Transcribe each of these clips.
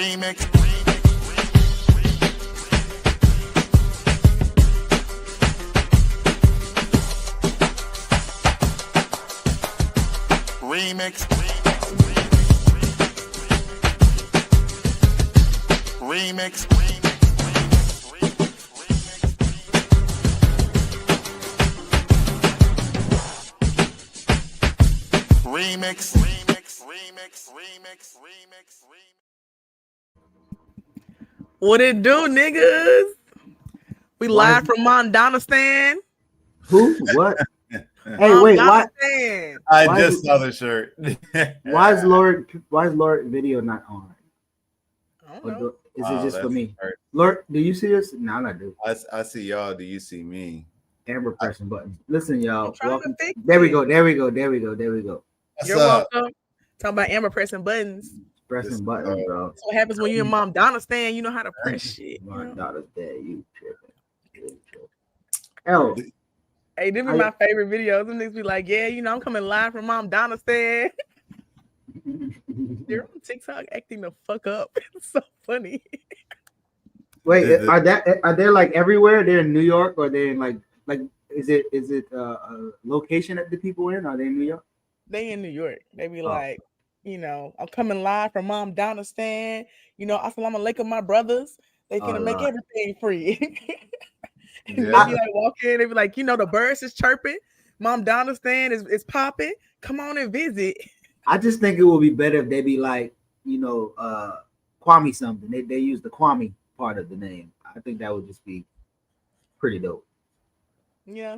Remix. Remix. Remix. Remix. What it do, niggas? We live from Mondonistan. Who? What? Hey, wait, why? I just saw the shirt. Why is Lord video not on? I don't know. Is it just for me? Hard. Lord, do you see us? No, I do. I see y'all. Do you see me? Amber pressing buttons. Listen, y'all. Welcome. There we go. You're welcome. Talking about Amber pressing buttons. Pressing buttons, bro. That's what happens when you and Mom Donna stand. You know how to press shit. My daughter's dead. You tripping. Hell. Hey, this be my favorite videos. Them niggas be like, yeah, you know, I'm coming live from Mom Donna stand. They're on TikTok acting the fuck up. It's so funny. Wait, are they like everywhere? They're in New York, or they're in like is it a location that the people in? Are they in New York? They in New York. They be like, you know, I'm coming live from Mom Donna stand. You know, Assalamu alaikum, my brothers. They finna make everything free. And they be like walking, they be like, you know, the birds is chirping. Mom Donna stand is popping. Come on and visit. I just think it would be better if they be like, you know, Kwame something. They use the Kwame part of the name. I think that would just be pretty dope. Yeah.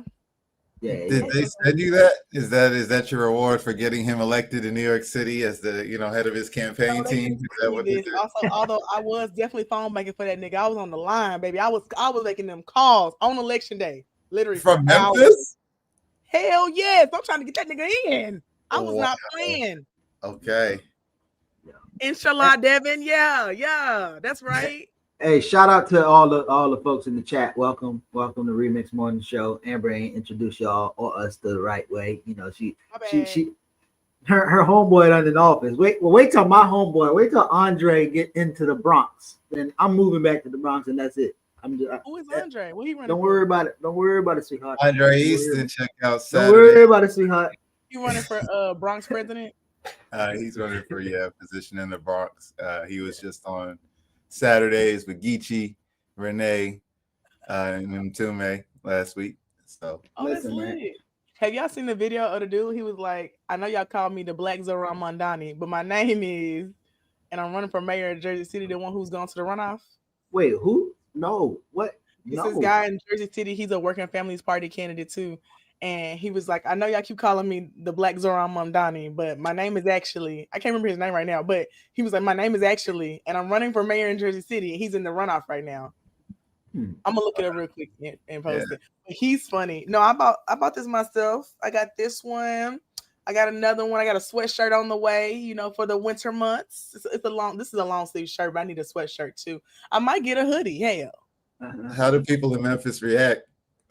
Yeah. Did they send you that? Is that your reward for getting him elected in New York City as the head of his campaign team? Is that what they did? Also, although I was definitely phone banking for that nigga, I was on the line, baby. I was making them calls on election day, literally from Memphis. Hell yes, I'm trying to get that nigga in. I was not playing. Okay. Inshallah, Devin. Yeah, that's right. Hey, shout out to all the folks in the chat. Welcome to Remix Morning Show. Amber ain't introduced y'all or us the right way. You know, her homeboy done in office. Wait till my homeboy. Wait till Andre get into the Bronx. Then I'm moving back to the Bronx, and that's it. Who is Andre? What he running? Don't worry about it. Don't worry about it, sweetheart. Andre Easton, check out Saturday. Don't worry about it, sweetheart. You running for Bronx president? He's running for position in the Bronx. He was just on Saturdays with Geechee, Renee, and Mtume last week. So that's lit. Have y'all seen the video of the dude? He was like, I know y'all call me the Black Zoran Mondani, but my name is, and I'm running for mayor of Jersey City, the one who's gone to the runoff. Wait, who? No, what? This is guy in Jersey City. He's a Working Families Party candidate too. And he was like, I know y'all keep calling me the Black Zoran Mondani, but my name is actually, I can't remember his name right now, but he was like, my name is actually, and I'm running for mayor in Jersey City. And he's in the runoff right now. I'm gonna look it up real quick and post it. But he's funny. No, I bought this myself. I got this one. I got another one. I got a sweatshirt on the way, you know, for the winter months. This is a long sleeve shirt, but I need a sweatshirt too. I might get a hoodie. Hell. How do people in Memphis react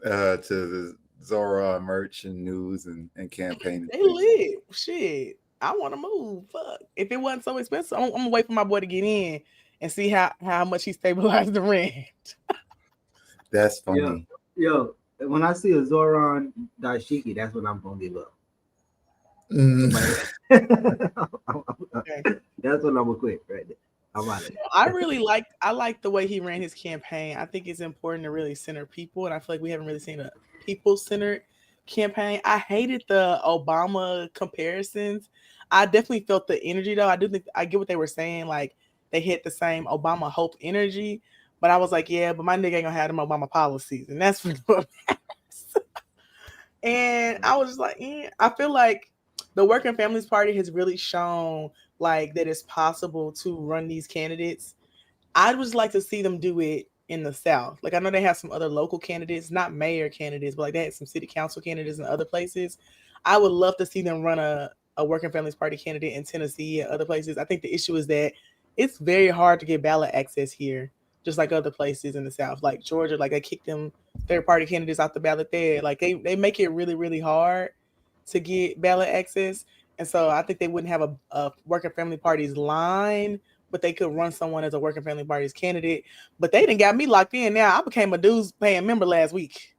to the Zora merch and news and campaign? They lit. Shit. I want to move. Fuck. If it wasn't so expensive, I'm gonna wait for my boy to get in and see how much he stabilized the rent. That's funny. Yo, when I see a Zoran Dashiki, that's what I'm gonna give up. That's what I'm gonna quit right there. I like the way he ran his campaign. I think it's important to really center people, and I feel like we haven't really seen a people-centered campaign. I hated the Obama comparisons. I definitely felt the energy though. I do think I get what they were saying, like they hit the same Obama hope energy, but I was like, yeah, but my nigga ain't gonna have them Obama policies, and that's what matters. And I was just like, I feel like the Working Families Party has really shown like that it's possible to run these candidates. I'd just like to see them do it in the South. Like I know they have some other local candidates, not mayor candidates, but like they had some city council candidates in other places. I would love to see them run a Working Families Party candidate in Tennessee and other places. I think the issue is that it's very hard to get ballot access here, just like other places in the South, like Georgia. Like they kick them third party candidates out the ballot there. Like they make it really, really hard to get ballot access. And so I think they wouldn't have a Working Family Party's line but they could run someone as a Working Family Party's candidate. But they didn't got me locked in now. I became a dues paying member last week.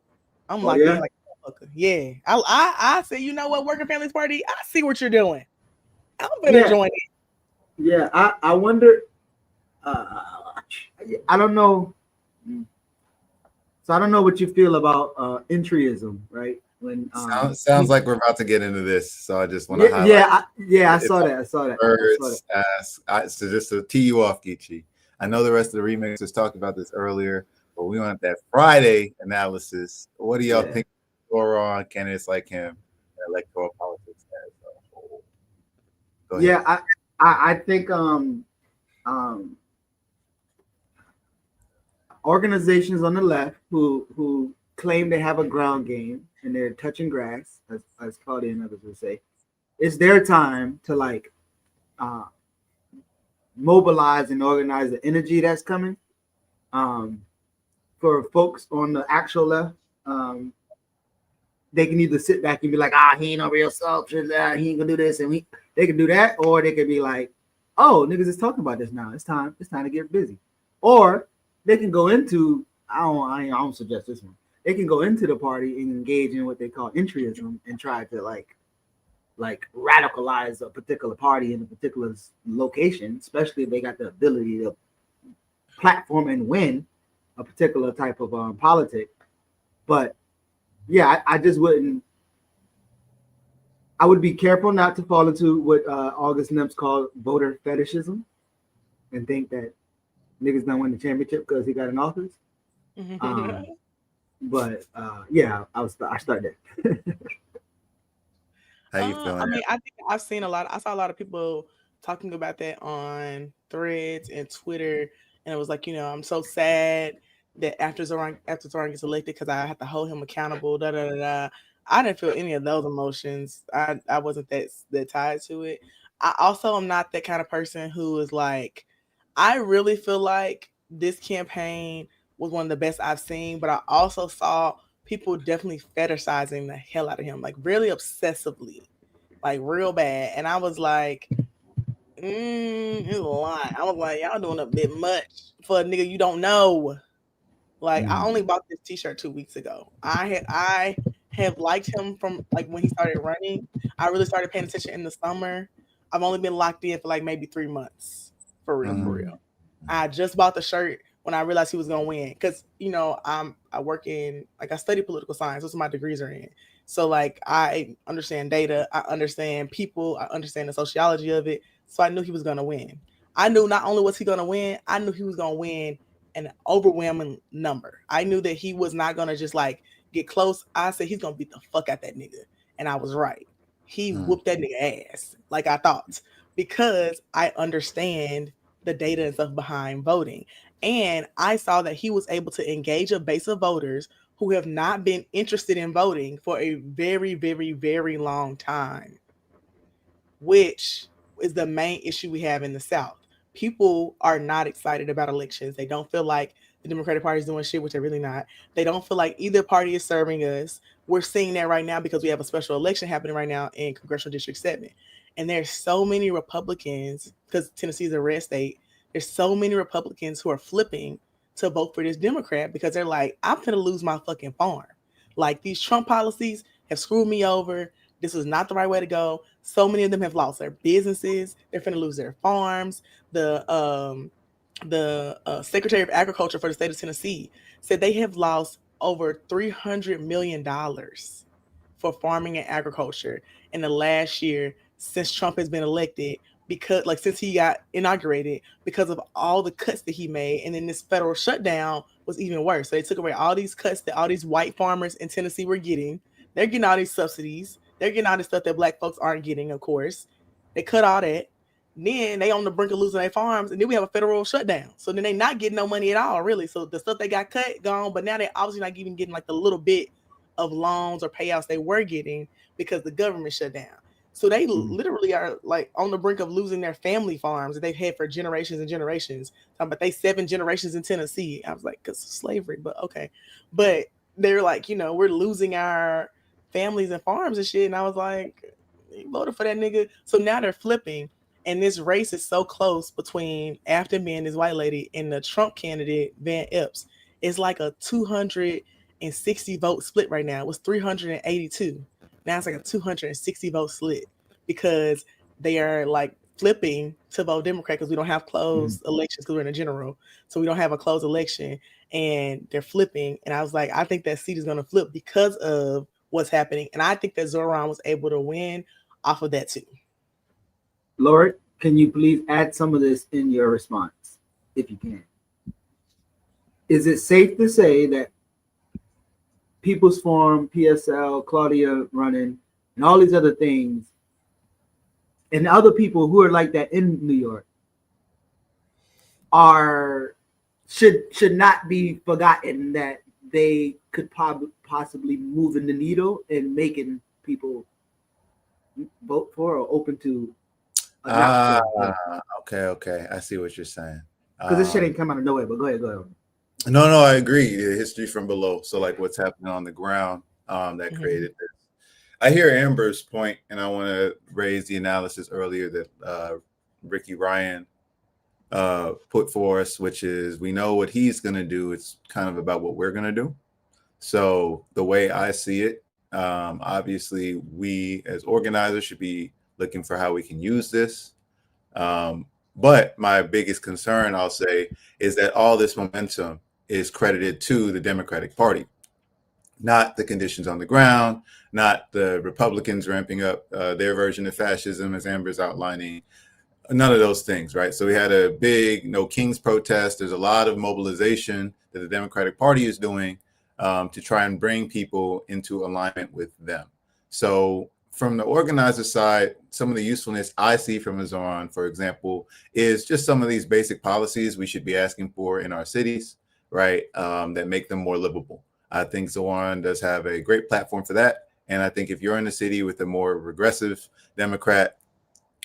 I'm locked in like a motherfucker. Yeah. I say, you know what, Working Families Party, I see what you're doing. I'm gonna join it. Yeah, I wonder. I don't know. So I don't know what you feel about entryism, right? When sounds like we're about to get into this, so I just want to highlight. I saw that. Birds ask. So just to tee you off, Geechee. I know the rest of the remixers talked about this earlier, but we want that Friday analysis. What do y'all think on candidates like him and electoral politics as a whole? Go ahead. Yeah, I think organizations on the left who claim they have a ground game and they're touching grass, as Claudia and others would say, it's their time to like mobilize and organize the energy that's coming. For folks on the actual left, they can either sit back and be like, he ain't no real soldier, he ain't gonna do this, and they can do that, or they could be like, oh, niggas is talking about this now. It's time to get busy. Or they can go into, I don't suggest this one. They can go into the party and engage in what they call entryism and try to like radicalize a particular party in a particular location, especially if they got the ability to platform and win a particular type of politic. But yeah, I just wouldn't. I would be careful not to fall into what August Nimps called voter fetishism and think that niggas don't win the championship because he got an office. But yeah, I start there. How you feeling? I mean, I think I saw a lot of people talking about that on Threads and Twitter, and it was like, I'm so sad that after Zoran gets elected because I have to hold him accountable. Da da da da. I didn't feel any of those emotions. I wasn't that tied to it. I also am not that kind of person who is like, I really feel like this campaign was one of the best I've seen, but I also saw people definitely fetishizing the hell out of him, like really obsessively, like real bad. And I was like, it's a lot. I was like, y'all doing a bit much for a nigga you don't know. Like, I only bought this t-shirt 2 weeks ago. I have liked him from like when he started running. I really started paying attention in the summer. I've only been locked in for like maybe 3 months. For real. I just bought the shirt when I realized he was gonna win. Cause I work in I study political science. That's what my degrees are in. So like I understand data, I understand people, I understand the sociology of it. So I knew he was gonna win. I knew not only was he gonna win, I knew he was gonna win an overwhelming number. I knew that he was not gonna just like get close. I said he's gonna beat the fuck out that nigga. And I was right. He whooped that nigga ass, like I thought, because I understand the data and stuff behind voting. And I saw that he was able to engage a base of voters who have not been interested in voting for a very, very, very long time, which is the main issue we have in the South. People are not excited about elections. They don't feel like the Democratic Party is doing shit, which they're really not. They don't feel like either party is serving us. We're seeing that right now because we have a special election happening right now in Congressional District 7. And there's so many Republicans, because Tennessee is a red state, there's so many Republicans who are flipping to vote for this Democrat because they're like, I'm going to lose my fucking farm. Like, these Trump policies have screwed me over. This is not the right way to go. So many of them have lost their businesses. They're going to lose their farms. The Secretary of Agriculture for the state of Tennessee said they have lost over $300 million for farming and agriculture in the last year since Trump has been elected, because since he got inaugurated, because of all the cuts that he made. And then this federal shutdown was even worse. So they took away all these cuts that all these white farmers in Tennessee were getting. They're getting all these subsidies. They're getting all this stuff that black folks aren't getting, of course. They cut all that. Then they on the brink of losing their farms, and then we have a federal shutdown. So then they not getting no money at all, really. So the stuff they got cut, gone, but now they obviously not even getting like the little bit of loans or payouts they were getting because the government shut down. So they literally are like on the brink of losing their family farms that they've had for generations and generations. But they 7 generations in Tennessee. I was like, because of slavery, but okay. But they're like, we're losing our families and farms and shit. And I was like, you voted for that nigga. So now they're flipping. And this race is so close between Afton being this white lady and the Trump candidate Van Epps. It's like a 260 vote split right now. It was 382. Now it's like a 260 vote split because they are like flipping to vote Democrat because we don't have closed elections because we're in a general. So we don't have a closed election and they're flipping. And I was like, I think that seat is going to flip because of what's happening. And I think that Zoran was able to win off of that too. Lord, can you please add some of this in your response, if you can? Is it safe to say that People's Forum, PSL, Claudia running, and all these other things, and other people who are like that in New York should not be forgotten that they could possibly move in the needle and making people vote for or open to? Okay. I see what you're saying. Because this shit ain't come out of nowhere. But go ahead. No, I agree. The history from below. So like what's happening on the ground that created this. I hear Amber's point, and I want to raise the analysis earlier that Ricky Ryan put for us, which is we know what he's going to do. It's kind of about what we're going to do. So the way I see it, obviously we as organizers should be looking for how we can use this. But my biggest concern, I'll say, is that all this momentum is credited to the Democratic Party, not the conditions on the ground, not the Republicans ramping up their version of fascism, as Amber's outlining, none of those things, right? So we had a big No Kings protest. There's a lot of mobilization that the Democratic Party is doing to try and bring people into alignment with them. So from the organizer side, some of the usefulness I see from Zoran, for example, is just some of these basic policies we should be asking for in our cities, right? That make them more livable. I think Zoran does have a great platform for that. And I think if you're in a city with a more regressive Democrat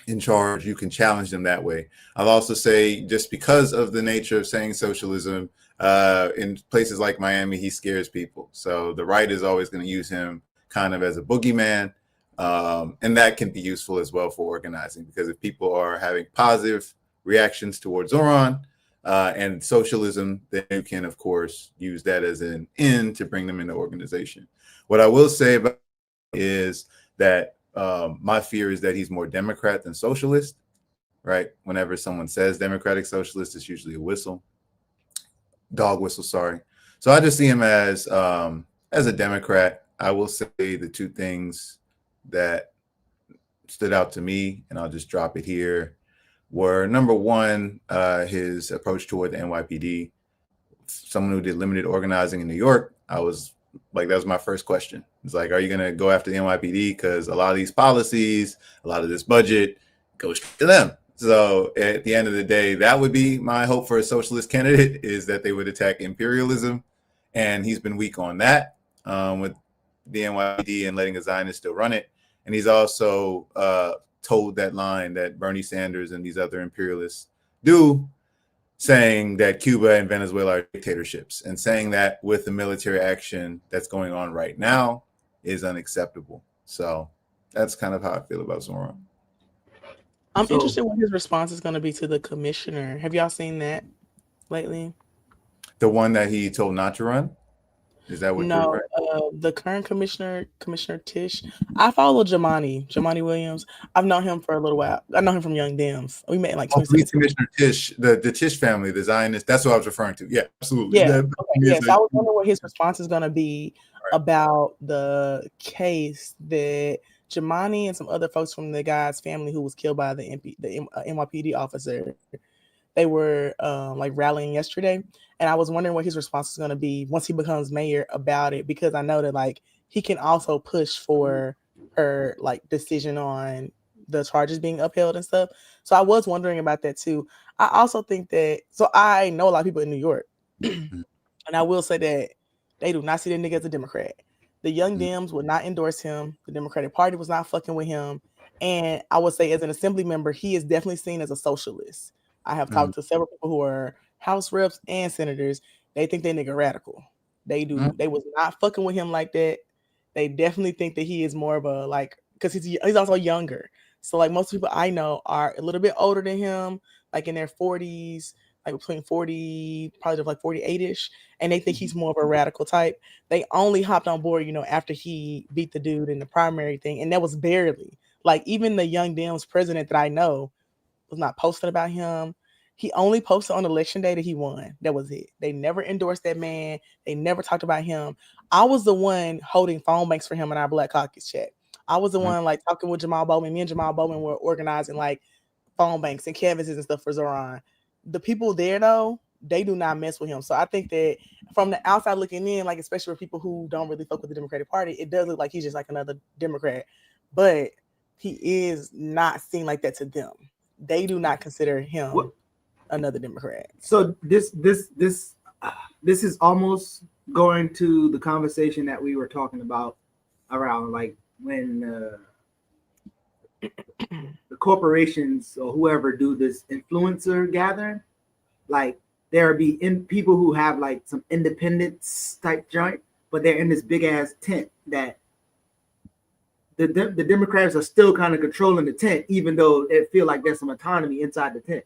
in charge, you can challenge them that way. I'll also say, just because of the nature of saying socialism, in places like Miami, he scares people. So the right is always going to use him kind of as a boogeyman. And that can be useful as well for organizing, because if people are having positive reactions towards Zoran and socialism, then you can, of course, use that as an end to bring them into organization. What I will say about is that my fear is that he's more Democrat than socialist, right? Whenever someone says Democratic Socialist, it's usually a dog whistle, sorry. So I just see him as a Democrat. I will say the two things that stood out to me, and I'll just drop it here, were number one, his approach toward the NYPD. Someone who did limited organizing in New York, I was like, that was my first question. It's like, are you going to go after the NYPD? Because a lot of these policies, a lot of this budget goes to them. So at the end of the day, that would be my hope for a socialist candidate, is that they would attack imperialism. And he's been weak on that with the NYPD and letting a Zionist still run it. And he's also told that line that Bernie Sanders and these other imperialists do, saying that Cuba and Venezuela are dictatorships, and saying that with the military action that's going on right now is unacceptable. So that's kind of how I feel about Zoran. I'm interested what his response is going to be to the commissioner. Have y'all seen that lately? The one that he told not to run? Is that what? No, the current commissioner, Commissioner Tish. I follow Jamani Williams. I've known him for a little while. I know him from Young Dems. We met in like Commissioner Tish, the Tish family, the Zionist. That's what I was referring to. Yeah, absolutely. Yeah. Okay, yeah. So I was wondering what his response is going to be about the case that Jamani and some other folks from the guy's family who was killed by the NYPD officer. They were like rallying yesterday, and I was wondering what his response is going to be once he becomes mayor about it, because I know that like he can also push for her like decision on the charges being upheld and stuff. So I was wondering about that too. I also think that, so I know a lot of people in New York, and I will say that they do not see that nigga as a Democrat. The Young Dems would not endorse him. The Democratic Party was not fucking with him. And I would say as an assembly member, he is definitely seen as a socialist. I have talked to several people who are House reps and senators. They think they nigga radical. They do. They was not fucking with him like that. They definitely think that he is more of a like, because he's also younger. So like most people I know are a little bit older than him, like in their 40s, like between 40, probably like 48-ish, and they think he's more of a radical type. They only hopped on board, after he beat the dude in the primary thing, and that was barely. Like even the Young Dems president that I know was not posting about him. He only posted on election day that he won. That was it. They never endorsed that man. They never talked about him. I was the one holding phone banks for him in our Black Caucus chat. I was the one like talking with Jamal Bowman. Me and Jamal Bowman were organizing like phone banks and canvases and stuff for Zoran. The people there though, they do not mess with him. So I think that from the outside looking in, like especially for people who don't really fuck with the Democratic Party, it does look like he's just like another Democrat. But he is not seen like that to them. They do not consider him another Democrat. So this is almost going to the conversation that we were talking about around like when the corporations or whoever do this influencer gathering, like there be people who have like some independence type joint, but they're in this big ass tent that the Democrats are still kind of controlling the tent, even though they feel like there's some autonomy inside the tent.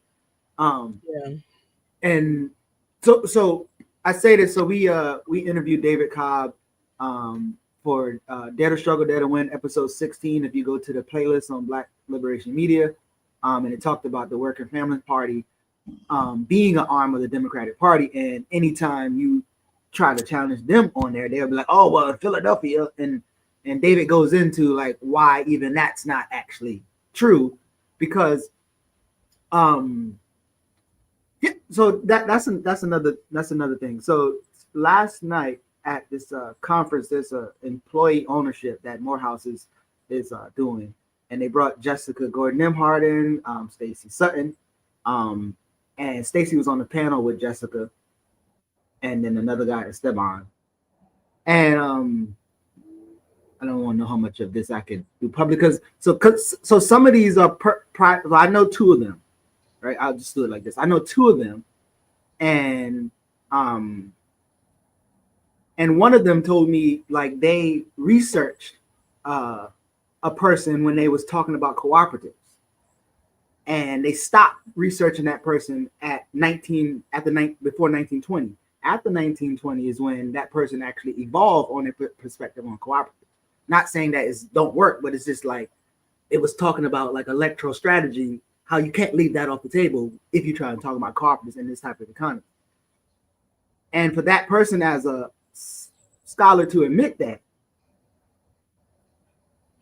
And so I say this. So we interviewed David Cobb for Dare to Struggle, Dare to Win, episode 16. If you go to the playlist on Black Liberation Media, and it talked about the Working Family Party being an arm of the Democratic Party, and anytime you try to challenge them on there, they'll be like, "Oh well, Philadelphia," and David goes into like why even that's not actually true, because yeah, so that's another thing. So last night at this conference, there's a employee ownership that Morehouse is doing, and they brought Jessica Gordon-Nimhart in, Stacey Sutton, and Stacey was on the panel with Jessica, and then another guy, Esteban, and I don't want to know how much of this I can do public because so some of these are well, I know two of them. Right, I'll just do it like this. I know two of them, and one of them told me like they researched a person when they was talking about cooperatives, and they stopped researching that person before 1920. After 1920 is when that person actually evolved on their perspective on cooperatives. Not saying that it don't work, but it's just like it was talking about like electoral strategy. How you can't leave that off the table if you try to talk about cooperatives in this type of economy. And for that person as a scholar to admit that,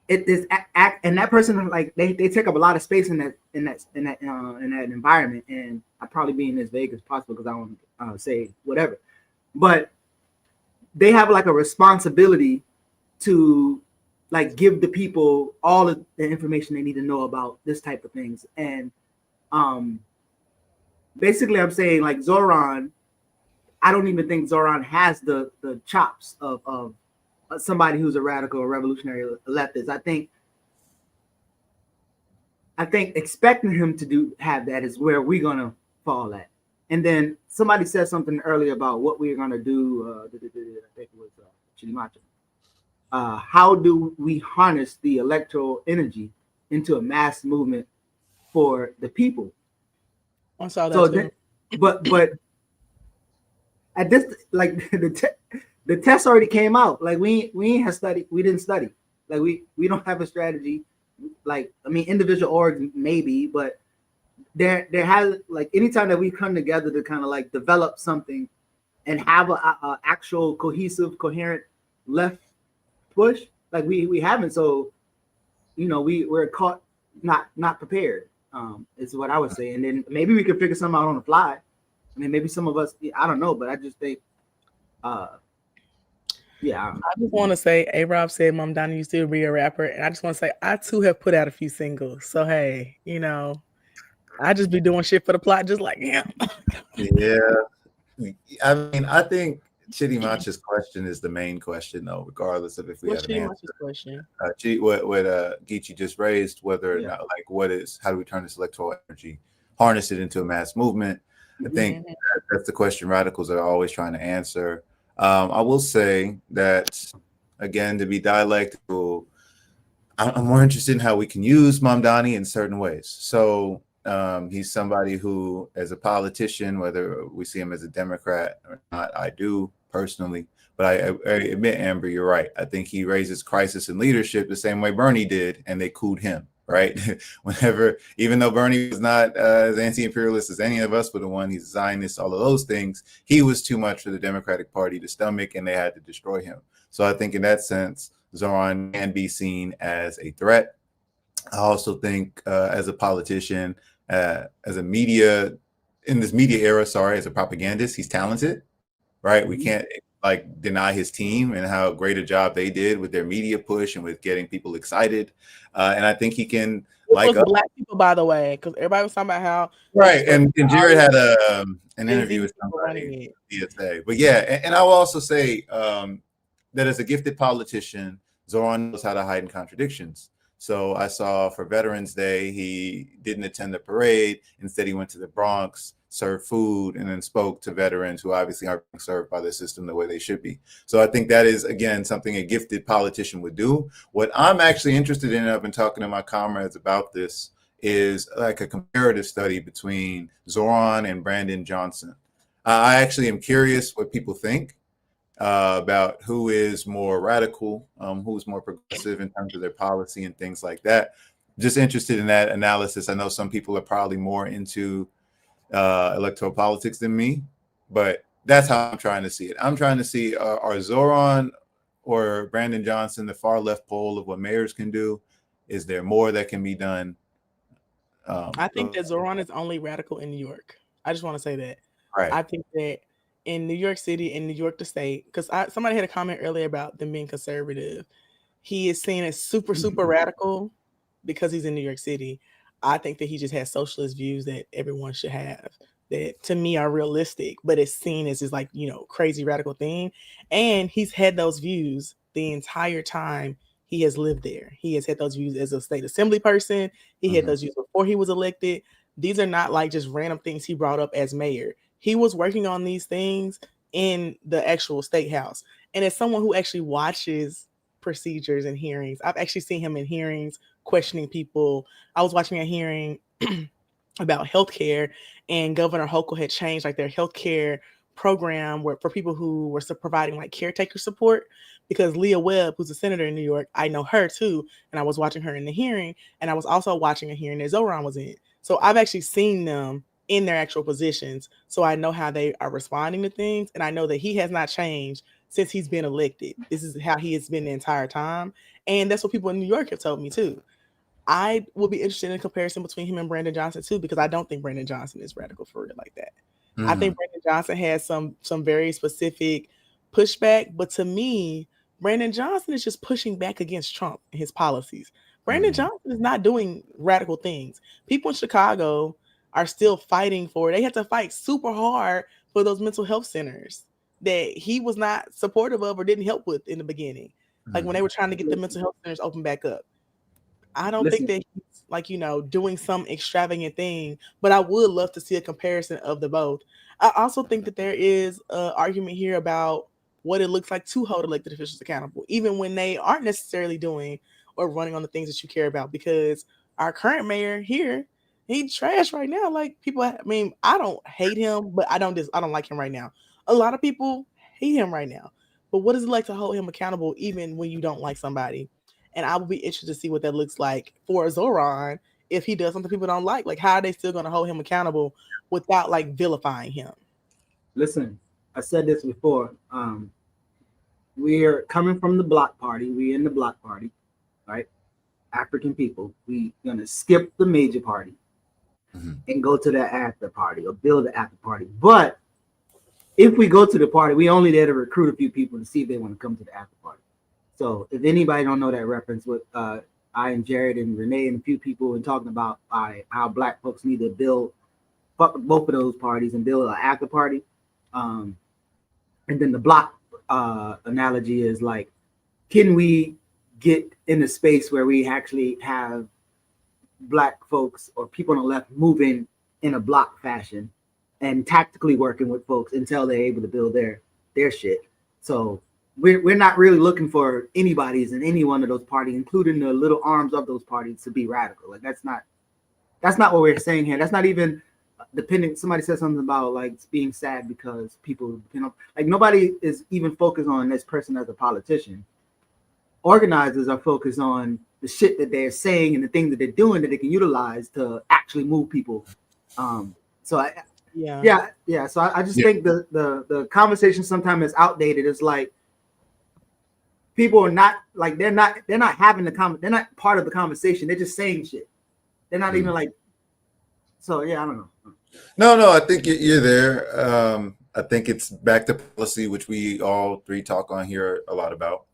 it is and that person like they take up a lot of space in that environment. And I probably being as vague as possible because I don't want to say whatever, but they have like a responsibility to like give the people all of the information they need to know about this type of things. And basically I'm saying like Zoran, I don't even think Zoran has the chops of somebody who's a radical or revolutionary leftist. I think expecting him to have that is where we're gonna fall at. And then somebody said something earlier about what we're gonna do. I think it was Chilimacho. How do we harness the electoral energy into a mass movement for the people? I saw that too. But at this, like the test already came out. Like we ain't have studied. We didn't study. Like we don't have a strategy. Like I mean, individual orgs maybe, but there has like anytime that we come together to kind of like develop something and have a actual cohesive, coherent left push, like we haven't. So we're caught not prepared, is what I would say. And then maybe we could figure something out on the fly. I mean, maybe some of us, I don't know, but I just think yeah. I just want to say A-Rob said Mom Donnie used to be a rapper, and I just want to say I too have put out a few singles. So hey, I just be doing shit for the plot just like him. Yeah. I mean, I think Chitty Macha's question is the main question, though, regardless of if we have an answer. Question? What Geechee just raised, whether or not, like, how do we turn this electoral energy, harness it into a mass movement? I think that's the question radicals are always trying to answer. I will say that, again, to be dialectical, I'm more interested in how we can use Mamdani in certain ways. So he's somebody who, as a politician, whether we see him as a Democrat or not, I do personally. But I admit, Amber, you're right. I think he raises crisis in leadership the same way Bernie did, and they cooed him, right? Whenever, even though Bernie was not as anti-imperialist as any of us, but the one he's Zionist, all of those things, he was too much for the Democratic Party to stomach, and they had to destroy him. So I think in that sense, Zoran can be seen as a threat. I also think as a politician, as a media, in this media era, sorry, as a propagandist, he's talented, right? We can't like deny his team and how great a job they did with their media push and with getting people excited. And I think he can like black people, by the way, because everybody was talking about how right. And Jared had an interview with somebody DSA. But yeah, and I will also say that as a gifted politician, Zoran knows how to hide in contradictions. So I saw for Veterans Day, he didn't attend the parade. Instead, he went to the Bronx, served food, and then spoke to veterans who obviously aren't being served by the system the way they should be. So I think that is, again, something a gifted politician would do. What I'm actually interested in, I've been talking to my comrades about this, is like a comparative study between Zoran and Brandon Johnson. I actually am curious what people think about who is more radical, who's more progressive in terms of their policy and things like that. Just interested in that analysis. I know some people are probably more into electoral politics than me, but that's how I'm trying to see it. I'm trying to see are Zoran or Brandon Johnson the far left pole of what mayors can do? Is there more that can be done? I think that Zoran is only radical in New York. I just want to say that. Right. I think that in New York City, in New York the state, because somebody had a comment earlier about them being conservative. He is seen as super radical because he's in New York City. I think that he just has socialist views that everyone should have that to me are realistic, but it's seen as this like, crazy radical thing. And he's had those views the entire time he has lived there. He has had those views as a state assembly person. He had those views before he was elected. These are not like just random things he brought up as mayor. He was working on these things in the actual state house. And as someone who actually watches procedures and hearings, I've actually seen him in hearings questioning people. I was watching a hearing about healthcare, and Governor Hochul had changed like their healthcare program for people who were providing like caretaker support, because Leah Webb, who's a senator in New York, I know her too, and I was watching her in the hearing, and I was also watching a hearing that Zoran was in. So I've actually seen them in their actual positions, so I know how they are responding to things, and I know that he has not changed since he's been elected. This is how he has been the entire time, and that's what people in New York have told me too. I will be interested in a comparison between him and Brandon Johnson too, because I don't think Brandon Johnson is radical for real like that. I think Brandon Johnson has some very specific pushback, but to me, Brandon Johnson is just pushing back against Trump and his policies. Brandon Johnson is not doing radical things. People in Chicago are still fighting for it. They had to fight super hard for those mental health centers that he was not supportive of or didn't help with in the beginning. Like when they were trying to get the mental health centers open back up. I don't think that he's like, doing some extravagant thing, but I would love to see a comparison of the both. I also think that there is an argument here about what it looks like to hold elected officials accountable, even when they aren't necessarily doing or running on the things that you care about, because our current mayor here, he's trash right now. Like people, I mean, I don't hate him, but I don't like him right now. A lot of people hate him right now, but what is it like to hold him accountable even when you don't like somebody? And I will be interested to see what that looks like for Zoran if he does something people don't like. Like, how are they still going to hold him accountable without like vilifying him? Listen, I said this before. We're coming from the block party. We in the block party, right? African people. We gonna skip the major party and go to the after party or build the after party. But if we go to the party, we only there to recruit a few people to see if they want to come to the after party. So if anybody don't know that reference, with I and Jared and Renee and a few people and talking about how black folks need to build both of those parties and build an after party. And then the block analogy is like, can we get in a space where we actually have black folks or people on the left moving in a block fashion and tactically working with folks until they're able to build their shit. So we're not really looking for anybody's in any one of those parties, including the little arms of those parties, to be radical. Like that's not what we're saying here. That's not even depending. Somebody said something about like being sad because people, like nobody is even focused on this person as a politician. Organizers are focused on the shit that they're saying and the things that they're doing that they can utilize to actually move people. So So I just think the conversation sometimes is outdated. It's like people are not like they're not having they're not part of the conversation. They're just saying shit. They're not even like. So I don't know. No, I think you're there. I think it's back to policy, which we all three talk on here a lot about.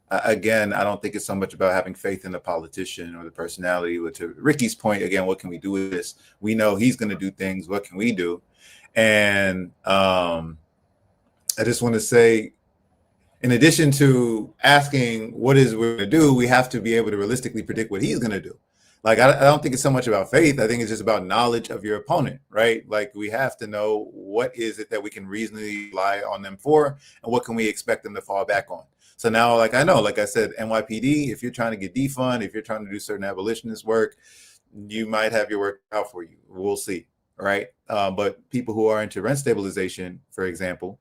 Again, I don't think it's so much about having faith in the politician or the personality. But to Ricky's point, again, what can we do with this? We know he's going to do things. What can we do? And I just want to say, in addition to asking what is we're going to do, we have to be able to realistically predict what he's going to do. Like, I don't think it's so much about faith. I think it's just about knowledge of your opponent, right? Like, we have to know what is it that we can reasonably rely on them for, and what can we expect them to fall back on. So now, like, I know, like I said, NYPD, if you're trying to get defund, if you're trying to do certain abolitionist work, you might have your work out for you. We'll see, right? But people who are into rent stabilization, for example,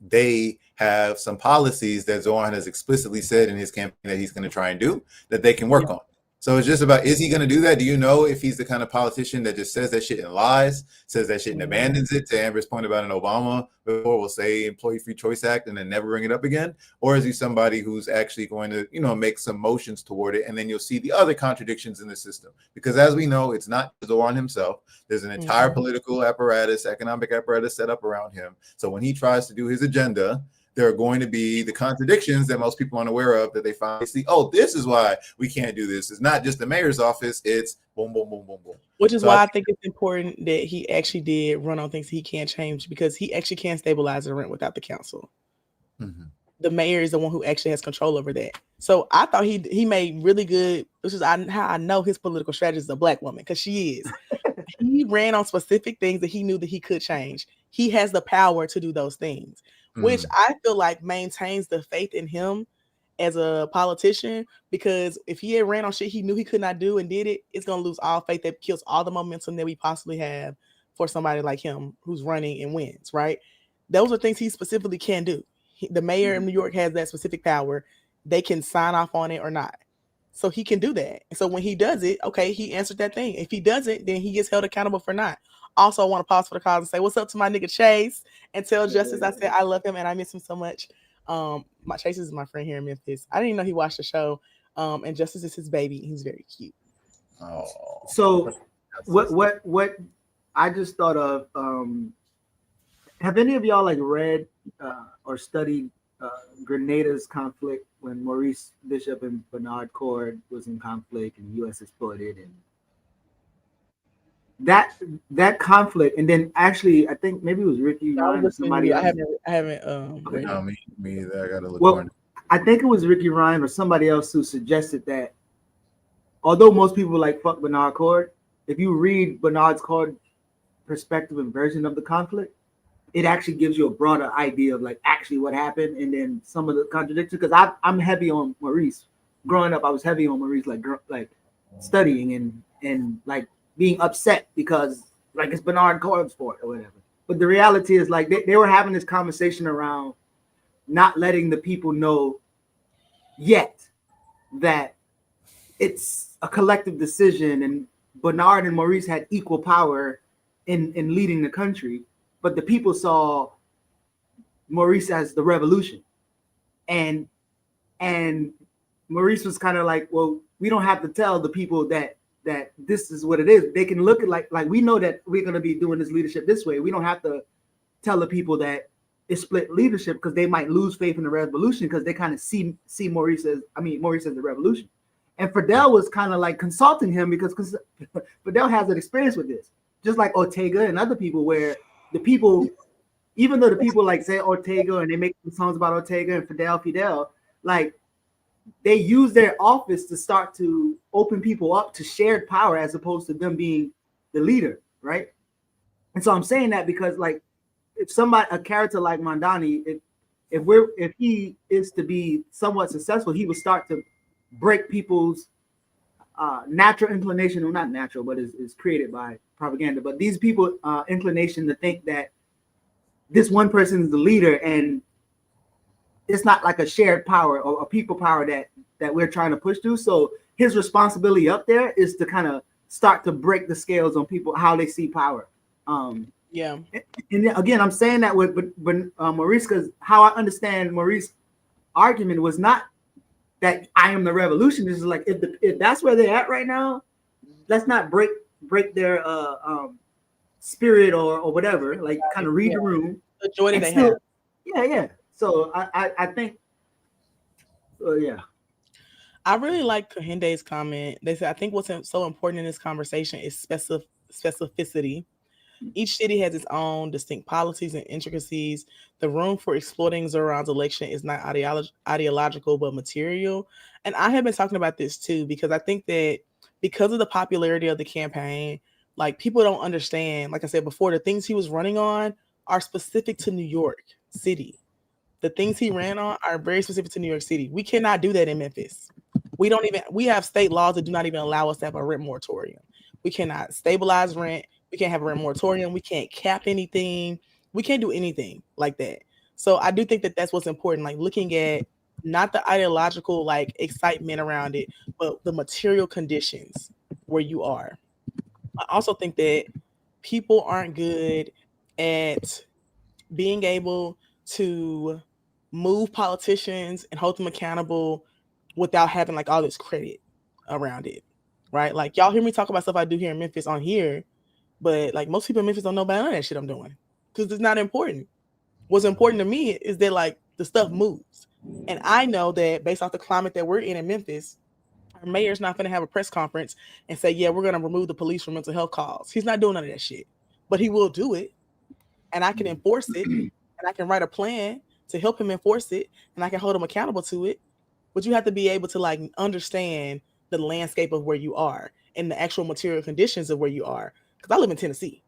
they have some policies that Zoran has explicitly said in his campaign that he's going to try and do that they can work on. So it's just about, is he going to do that? Do you know if he's the kind of politician that just says that shit and lies, says that shit and abandons it? To Amber's point about an Obama before, will say Employee Free Choice Act and then never bring it up again? Or is he somebody who's actually going to, make some motions toward it, and then you'll see the other contradictions in the system? Because as we know, it's not Zoran himself. There's an entire political apparatus, economic apparatus set up around him. So when he tries to do his agenda, there are going to be the contradictions that most people aren't aware of, that they finally see, oh, this is why we can't do this. It's not just the mayor's office. It's boom, boom, boom, boom, boom. Which is why I think it's important that he actually did run on things he can't change, because he actually can't stabilize the rent without the council. Mm-hmm. The mayor is the one who actually has control over that. So I thought he made really good, which is how I know his political strategist is a Black woman, because she is. He ran on specific things that he knew that he could change. He has the power to do those things, which I feel like maintains the faith in him as a politician, because if he had ran on shit he knew he could not do and did it, it's going to lose all faith. That kills all the momentum that we possibly have for somebody like him who's running and wins, right? Those are things he specifically can do. The mayor of New York has that specific power. They can sign off on it or not. So he can do that. And so when he does it, okay, he answered that thing. If he doesn't, then he gets held accountable for not. Also, I want to pause for the cause and say what's up to my nigga Chase, and tell Justice I said I love him and I miss him so much. My Chase is my friend here in Memphis. I didn't even know he watched the show. And Justice is his baby. He's very cute. Oh, so what I just thought of, have any of y'all like read or studied Grenada's conflict when Maurice Bishop and Bernard Cord was in conflict and the U.S. exploded, and that conflict, and then actually I think maybe it was Ricky Ryan or somebody else. I haven't okay. No, me either. I gotta look. Well, I think it was Ricky Ryan or somebody else who suggested that although most people like fuck Bernard Cord, if you read Bernard's Cord perspective and version of the conflict, it actually gives you a broader idea of like actually what happened, and then some of the contradictions. Because I'm heavy on Maurice. Growing up, I was heavy on Maurice, like studying and like being upset because like it's Bernard Cord's fault or whatever. But the reality is like they were having this conversation around not letting the people know yet that it's a collective decision, and Bernard and Maurice had equal power in leading the country. But the people saw Maurice as the revolution, and Maurice was kind of like, well, we don't have to tell the people that this is what it is. They can look at like we know that we're going to be doing this leadership this way. We don't have to tell the people that it's split leadership, because they might lose faith in the revolution because they kind of see Maurice as the revolution. And Fidel was kind of like consulting him because Fidel has an experience with this, just like Ortega and other people, where the people, even though the people like say Ortega and they make songs about Ortega and Fidel, like they use their office to start to open people up to shared power as opposed to them being the leader, right? And so I'm saying that because like if a character like Mondani, if he is to be somewhat successful, he would start to break people's natural inclination, or not natural, but is created by propaganda. But these people inclination to think that this one person is the leader, and it's not like a shared power or a people power that we're trying to push through. So his responsibility up there is to kind of start to break the scales on people, how they see power. Yeah. And again, I'm saying that with Maurice, because how I understand Maurice's argument was not that I am the revolution. This is like, if that's where they're at right now, let's not break their spirit or whatever. Like, kind of read the room. The joy that they have. Yeah. So I think, yeah. I really like Kahinde's comment. They said, I think what's so important in this conversation is specificity. Each city has its own distinct policies and intricacies. The room for exploiting Zoran's election is not ideological, but material. And I have been talking about this too, because I think that because of the popularity of the campaign, like, people don't understand, like I said before, the things he was running on are specific to New York City. The things he ran on are very specific to New York City. We cannot do that in Memphis. We have state laws that do not even allow us to have a rent moratorium. We cannot stabilize rent. We can't have a rent moratorium. We can't cap anything. We can't do anything like that. So I do think that that's what's important, like looking at not the ideological like excitement around it, but the material conditions where you are. I also think that people aren't good at being able to move politicians and hold them accountable without having like all this credit around it, right? Like, y'all hear me talk about stuff I do here in Memphis on here, but like most people in Memphis don't know about none of that shit I'm doing because it's not important. What's important to me is that like the stuff moves. And I know that based off the climate that we're in Memphis, our mayor's not going to have a press conference and say, yeah, we're going to remove the police from mental health calls. He's not doing none of that shit, but he will do it. And I can enforce it, and I can write a plan to help him enforce it, and I can hold him accountable to it. But you have to be able to like understand the landscape of where you are and the actual material conditions of where you are. Because I live in Tennessee,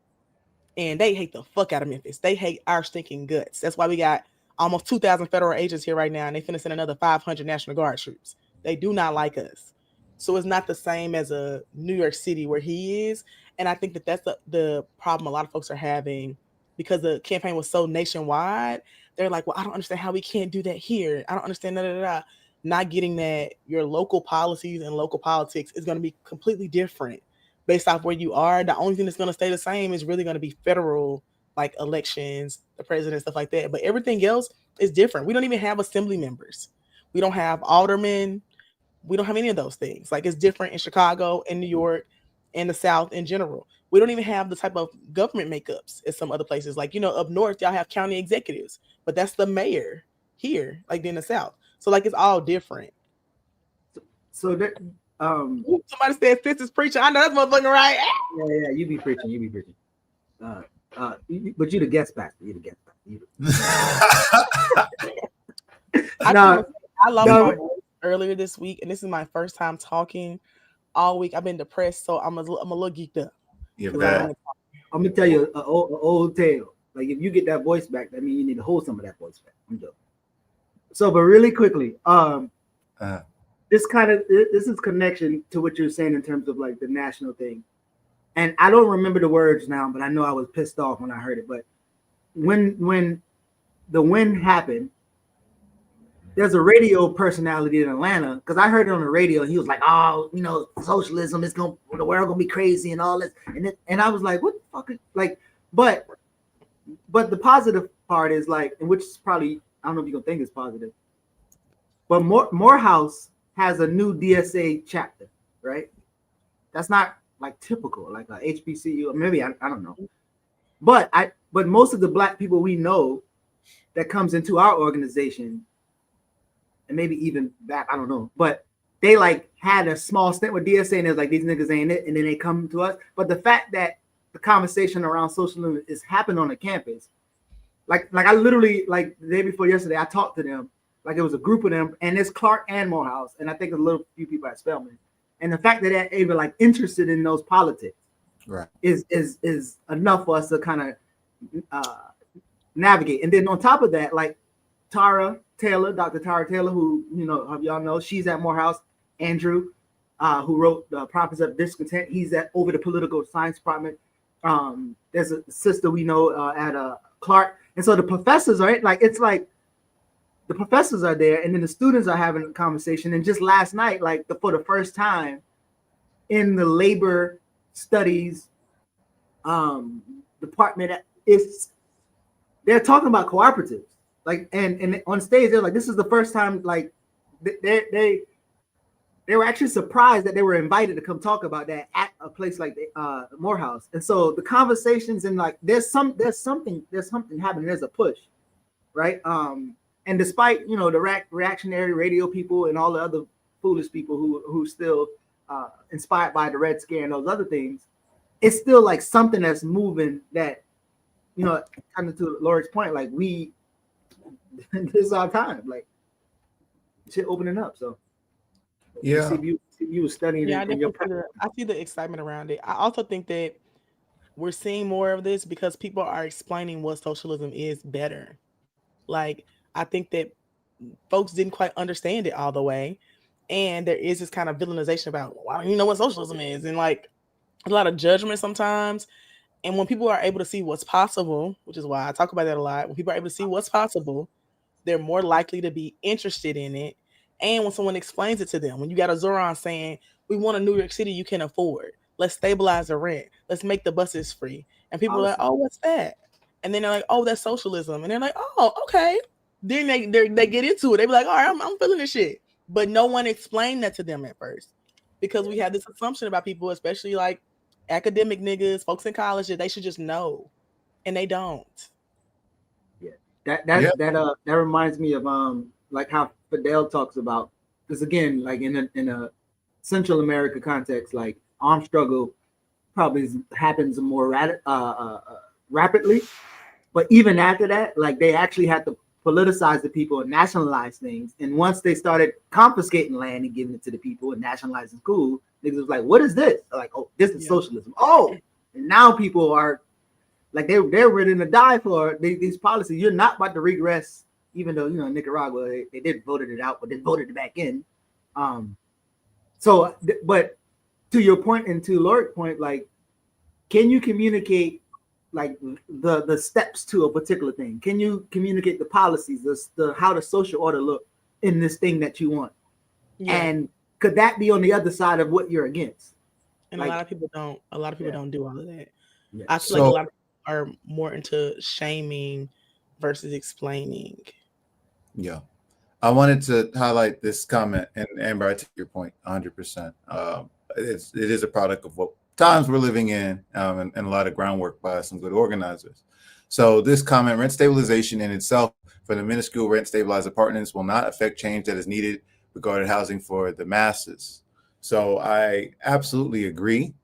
and they hate the fuck out of Memphis. They hate our stinking guts. That's why we got almost 2,000 federal agents here right now, and they finna send another 500 National Guard troops. They do not like us. So it's not the same as a New York City where he is. And I think that that's the problem a lot of folks are having. Because the campaign was so nationwide, they're like, well, I don't understand how we can't do that here. I don't understand that. Not getting that your local policies and local politics is going to be completely different based off where you are. The only thing that's going to stay the same is really going to be federal, like elections, the president, stuff like that. But everything else is different. We don't even have assembly members. We don't have aldermen. We don't have any of those things. Like, it's different in Chicago, in New York, in the South in general. We don't even have the type of government makeups as some other places. Like, up north, y'all have county executives, but that's the mayor here, like in the South. So like, it's all different. So that somebody said Fitz is preaching. I know that's motherfucking right. Yeah, you be preaching. But you the guest pastor. You the guest pastor. I lost my voice earlier this week, and this is my first time talking all week. I've been depressed, so I'm a little geeked up. You're bad. I'm gonna tell you an old tale. Like, if you get that voice back, that means you need to hold some of that voice back. I'm joking. So, but really quickly, this is connection to what you're saying in terms of like the national thing. And I don't remember the words now, but I know I was pissed off when I heard it. But when the win happened, there's a radio personality in Atlanta, because I heard it on the radio, and he was like, "Oh, socialism is the world gonna be crazy and all this," and I was like, "What the fuck?" But the positive part is like, and which is probably, I don't know if you're gonna think it's positive, but Morehouse has a new DSA chapter, right? That's not like typical, like a HBCU, or maybe I don't know, but most of the Black people we know that comes into our organization, and maybe even back, I don't know, but they like had a small stint with DSA, and it's like, these niggas ain't it, and then they come to us. But the fact that the conversation around socialism is happening on the campus, like I literally, like the day before yesterday, I talked to them, like it was a group of them, and it's Clark and Morehouse, and I think a little few people at Spelman, and the fact that they're even like interested in those politics, right, is enough for us to kind of navigate. And then on top of that, like, Dr. Tara Taylor, who y'all know, she's at Morehouse. Andrew, who wrote the Prophets of Discontent, he's over the political science department. There's a sister we know at Clark, and so the professors are it's like the professors are there, and then the students are having a conversation. And just last night, for the first time in the labor studies department, they're talking about cooperatives. And on stage, they're like, this is the first time, they were actually surprised that they were invited to come talk about that at a place like Morehouse. And so the conversations, and there's something happening. There's a push, right? And despite the reactionary radio people and all the other foolish people who still inspired by the Red Scare and those other things, it's still something that's moving. That kind of to Lori's point, this is our time, shit opening up. So yeah, you was studying. Yeah, I see the excitement around it. I also think that we're seeing more of this because people are explaining what socialism is better. I think that folks didn't quite understand it all the way, and there is this kind of villainization about, why don't you know what socialism is, and a lot of judgment sometimes. And when people are able to see what's possible, which is why I talk about that a lot, when people are able to see what's possible, they're more likely to be interested in it. And when someone explains it to them, when you got a Zoran saying, we want a New York City you can afford, let's stabilize the rent, let's make the buses free, and people are like, oh, what's that? And then they're like, oh, that's socialism. And they're like, oh, okay. Then they get into it. They be like, all right, I'm feeling this shit. But no one explained that to them at first, because we have this assumption about people, especially academic niggas, folks in college, that they should just know, and they don't. Yeah, that reminds me of how Fidel talks about, because again, in a Central America context, armed struggle probably happens more rapidly, but even after that, they actually had to politicize the people and nationalize things. And once they started confiscating land and giving it to the people and nationalizing school, niggas was like, what is this? Oh, this is socialism. Oh, and now people are they're ready to die for these policies. You're not about to regress, even though Nicaragua they did voted it out, but they voted it back in. So, but to your point and to Lord's point, can you communicate the steps to a particular thing? Can you communicate the policies, the how the social order look in this thing that you want? Yeah. And could that be on the other side of what you're against? And a lot of people don't. A lot of people don't do all of that. Yeah. I feel like a lot of people are more into shaming versus explaining. Yeah. I wanted to highlight this comment, and Amber, I take your point 100%. It is a product of what times we're living in, and a lot of groundwork by some good organizers. So this comment, rent stabilization in itself for the minuscule rent stabilized apartments will not affect change that is needed regarding housing for the masses. So I absolutely agree.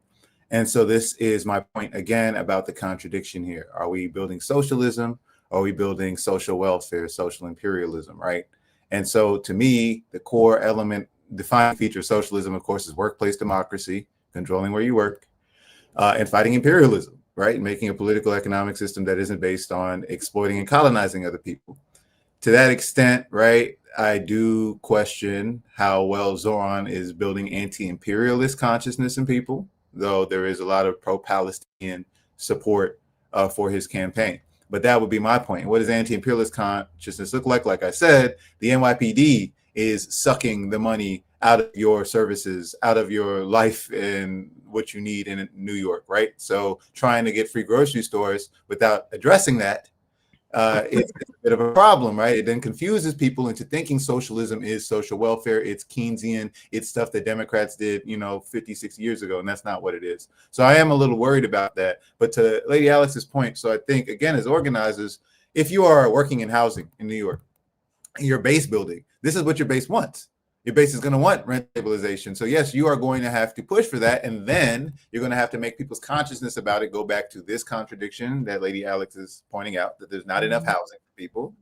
And so this is my point again about the contradiction here. Are we building socialism? Or are we building social welfare, social imperialism, right? And so to me, the core element, defining feature of socialism, of course, is workplace democracy, controlling where you work, and fighting imperialism, right? Making a political economic system that isn't based on exploiting and colonizing other people. To that extent, right, I do question how well Zoran is building anti-imperialist consciousness in people, though there is a lot of pro-Palestinian support for his campaign. But that would be my point. What does anti-imperialist consciousness look like? Like I said, the NYPD is sucking the money out of your services, out of your life and what you need in New York, right? So trying to get free grocery stores without addressing that, it's a bit of a problem, right? It then confuses people into thinking socialism is social welfare. It's Keynesian. It's stuff that Democrats did, 50, 60 years ago, and that's not what it is. So I am a little worried about that. But to Lady Alex's point, so I think, again, as organizers, if you are working in housing in New York, your base building, this is what your base wants. Your base is going to want rent stabilization. So yes, you are going to have to push for that. And then you're going to have to make people's consciousness about it go back to this contradiction that Lady Alex is pointing out, that there's not enough housing for people,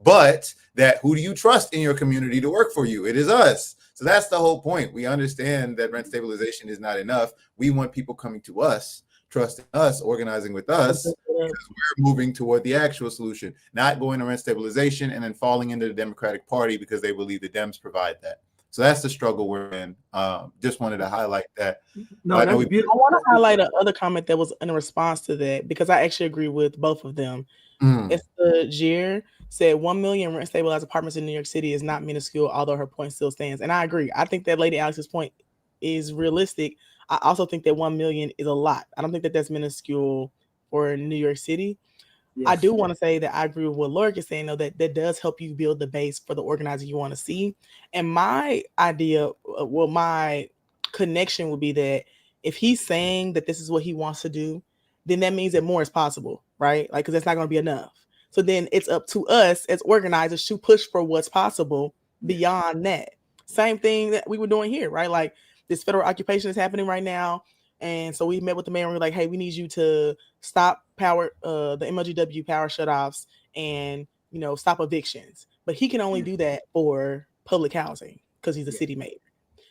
but that who do you trust in your community to work for you? It is us. So that's the whole point. We understand that rent stabilization is not enough. We want people coming to us, trusting us, organizing with us. we're moving toward the actual solution, not going to rent stabilization and then falling into the Democratic Party because they believe the Dems provide that. So that's the struggle we're in. Just wanted to highlight that. No, that's beautiful. I want to highlight another comment that was in response to that, because I actually agree with both of them. It's the Gier said 1 million rent stabilized apartments in New York City is not minuscule, although her point still stands. And I agree. I think that Lady Alex's point is realistic. I also think that 1 million is a lot. I don't think that that's minuscule for New York City. Yes. I do want to say that I agree with what Lorick is saying, though, that does help you build the base for the organizer you want to see. And my idea, well, my connection would be that if he's saying that this is what he wants to do, then that means that more is possible, right? Like, because that's not going to be enough. So then it's up to us as organizers to push for what's possible beyond that. Same thing that we were doing here, right? Like, this federal occupation is happening right now. And so we met with the mayor and we were like, hey, we need you to stop the MLGW power shutoffs and, stop evictions. But he can only do that for public housing because he's a city mayor.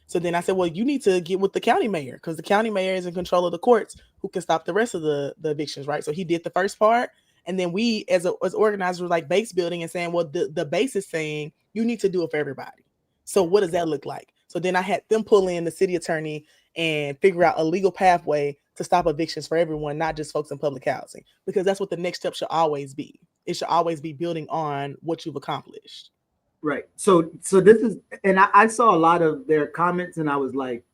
So then I said, well, you need to get with the county mayor because the county mayor is in control of the courts who can stop the rest of the evictions, right? So he did the first part. And then we, as organizers, were like base building and saying, well, the base is saying you need to do it for everybody. So what does that look like? So then I had them pull in the city attorney and figure out a legal pathway to stop evictions for everyone, not just folks in public housing, because that's what the next step should always be. It should always be building on what you've accomplished. Right. So this is, and I saw a lot of their comments and I was like,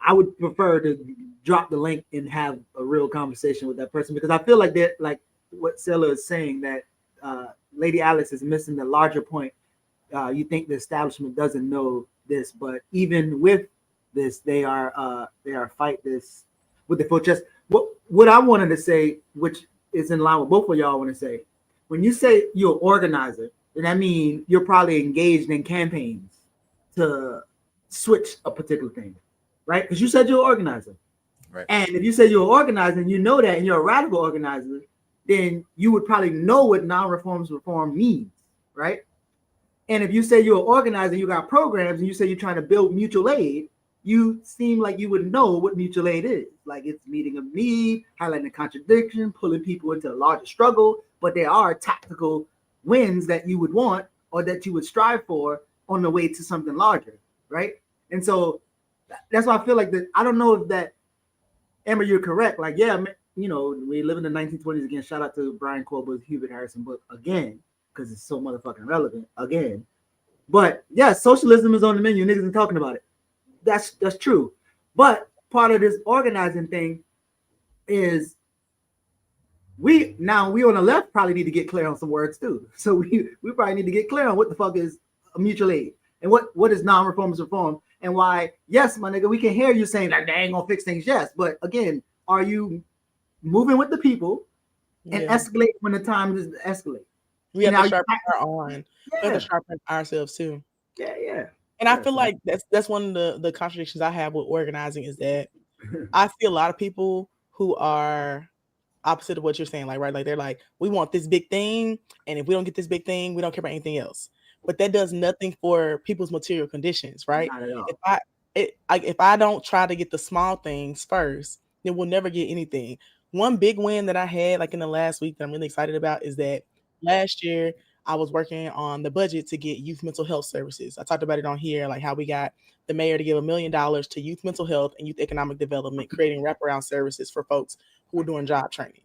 I would prefer to drop the link and have a real conversation with that person, because I feel like that, like what Sela is saying, that Lady Alice is missing the larger point. You think the establishment doesn't know this, but even with this, they are fight this with the full chest. What I wanted to say, which is in line with both of y'all, want to say, when you say you're an organizer, then that means you're probably engaged in campaigns to switch a particular thing, right? Because you said you're an organizer, right? And if you say you're an organizer and you know that, and you're a radical organizer, then you would probably know what non-reforms reform means, right? And if you say you're an organizer, you got programs, and you say you're trying to build mutual aid, you seem like you would know what mutual aid is. Like, it's meeting a need, highlighting a contradiction, pulling people into a larger struggle. But there are tactical wins that you would want or that you would strive for on the way to something larger, right? And so that's why I feel like that. I don't know if that, Amber, you're correct. Like, yeah, we live in the 1920s again. Shout out to Brian Colbert's Hubert Harrison book again, because it's so motherfucking relevant again. But yeah, socialism is on the menu. Niggas ain't talking about it. That's true. But part of this organizing thing is we on the left probably need to get clear on some words too. So we probably need to get clear on what the fuck is a mutual aid and what is non-reformist reform, and why, yes, my nigga, we can hear you saying that they ain't gonna fix things, yes. But again, are you moving with the people and escalate when the time is to escalate? We have to sharpen we have to sharpen ourselves too. Yeah. And I feel like that's one of the contradictions I have with organizing, is that I see a lot of people who are opposite of what you're saying, like, right? Like, they're like, we want this big thing, and if we don't get this big thing, we don't care about anything else. But that does nothing for people's material conditions, right? Not at all. If I don't try to get the small things first, then we'll never get anything. One big win that I had, like, in the last week that I'm really excited about, is that last year I was working on the budget to get youth mental health services. I talked about it on here, like how we got the mayor to give $1 million to youth mental health and youth economic development, creating wraparound services for folks who are doing job training.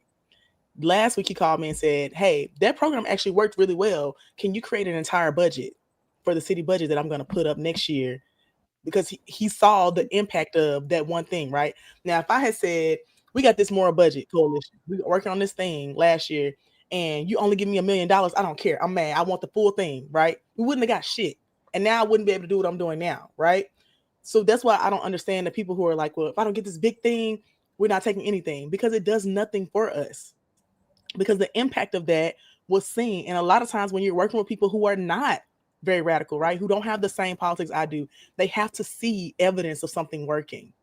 Last week he called me and said, hey, that program actually worked really well. Can you create an entire budget for the city budget that I'm going to put up next year? Because he saw the impact of that one thing, right? Now, if I had said, we got this moral budget coalition, we were working on this thing last year, and you only give me $1 million, I don't care. I'm mad. I want the full thing, right? We wouldn't have got shit. And now I wouldn't be able to do what I'm doing now, right? So that's why I don't understand the people who are like, well, if I don't get this big thing, we're not taking anything, because it does nothing for us. Because the impact of that was seen. And a lot of times when you're working with people who are not very radical, right, who don't have the same politics I do, they have to see evidence of something working,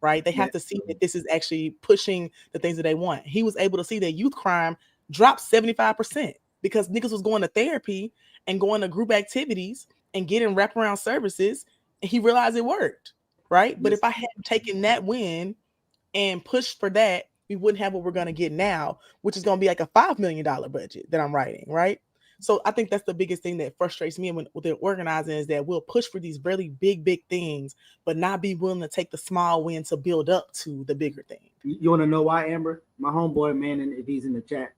right? They have to see that this is actually pushing the things that they want. He was able to see that youth crime dropped 75% because niggas was going to therapy and going to group activities and getting wraparound services, and he realized it worked, right? But if I hadn't taken that win and pushed for that we wouldn't have what we're going to get now, which is going to be like a $5 million budget that I'm writing, right? So I think that's the biggest thing that frustrates me when they're organizing is that we'll push for these really big things, but not be willing to take the small win to build up to the bigger thing. You want to know why, Amber? My homeboy, man, and if he's in the chat,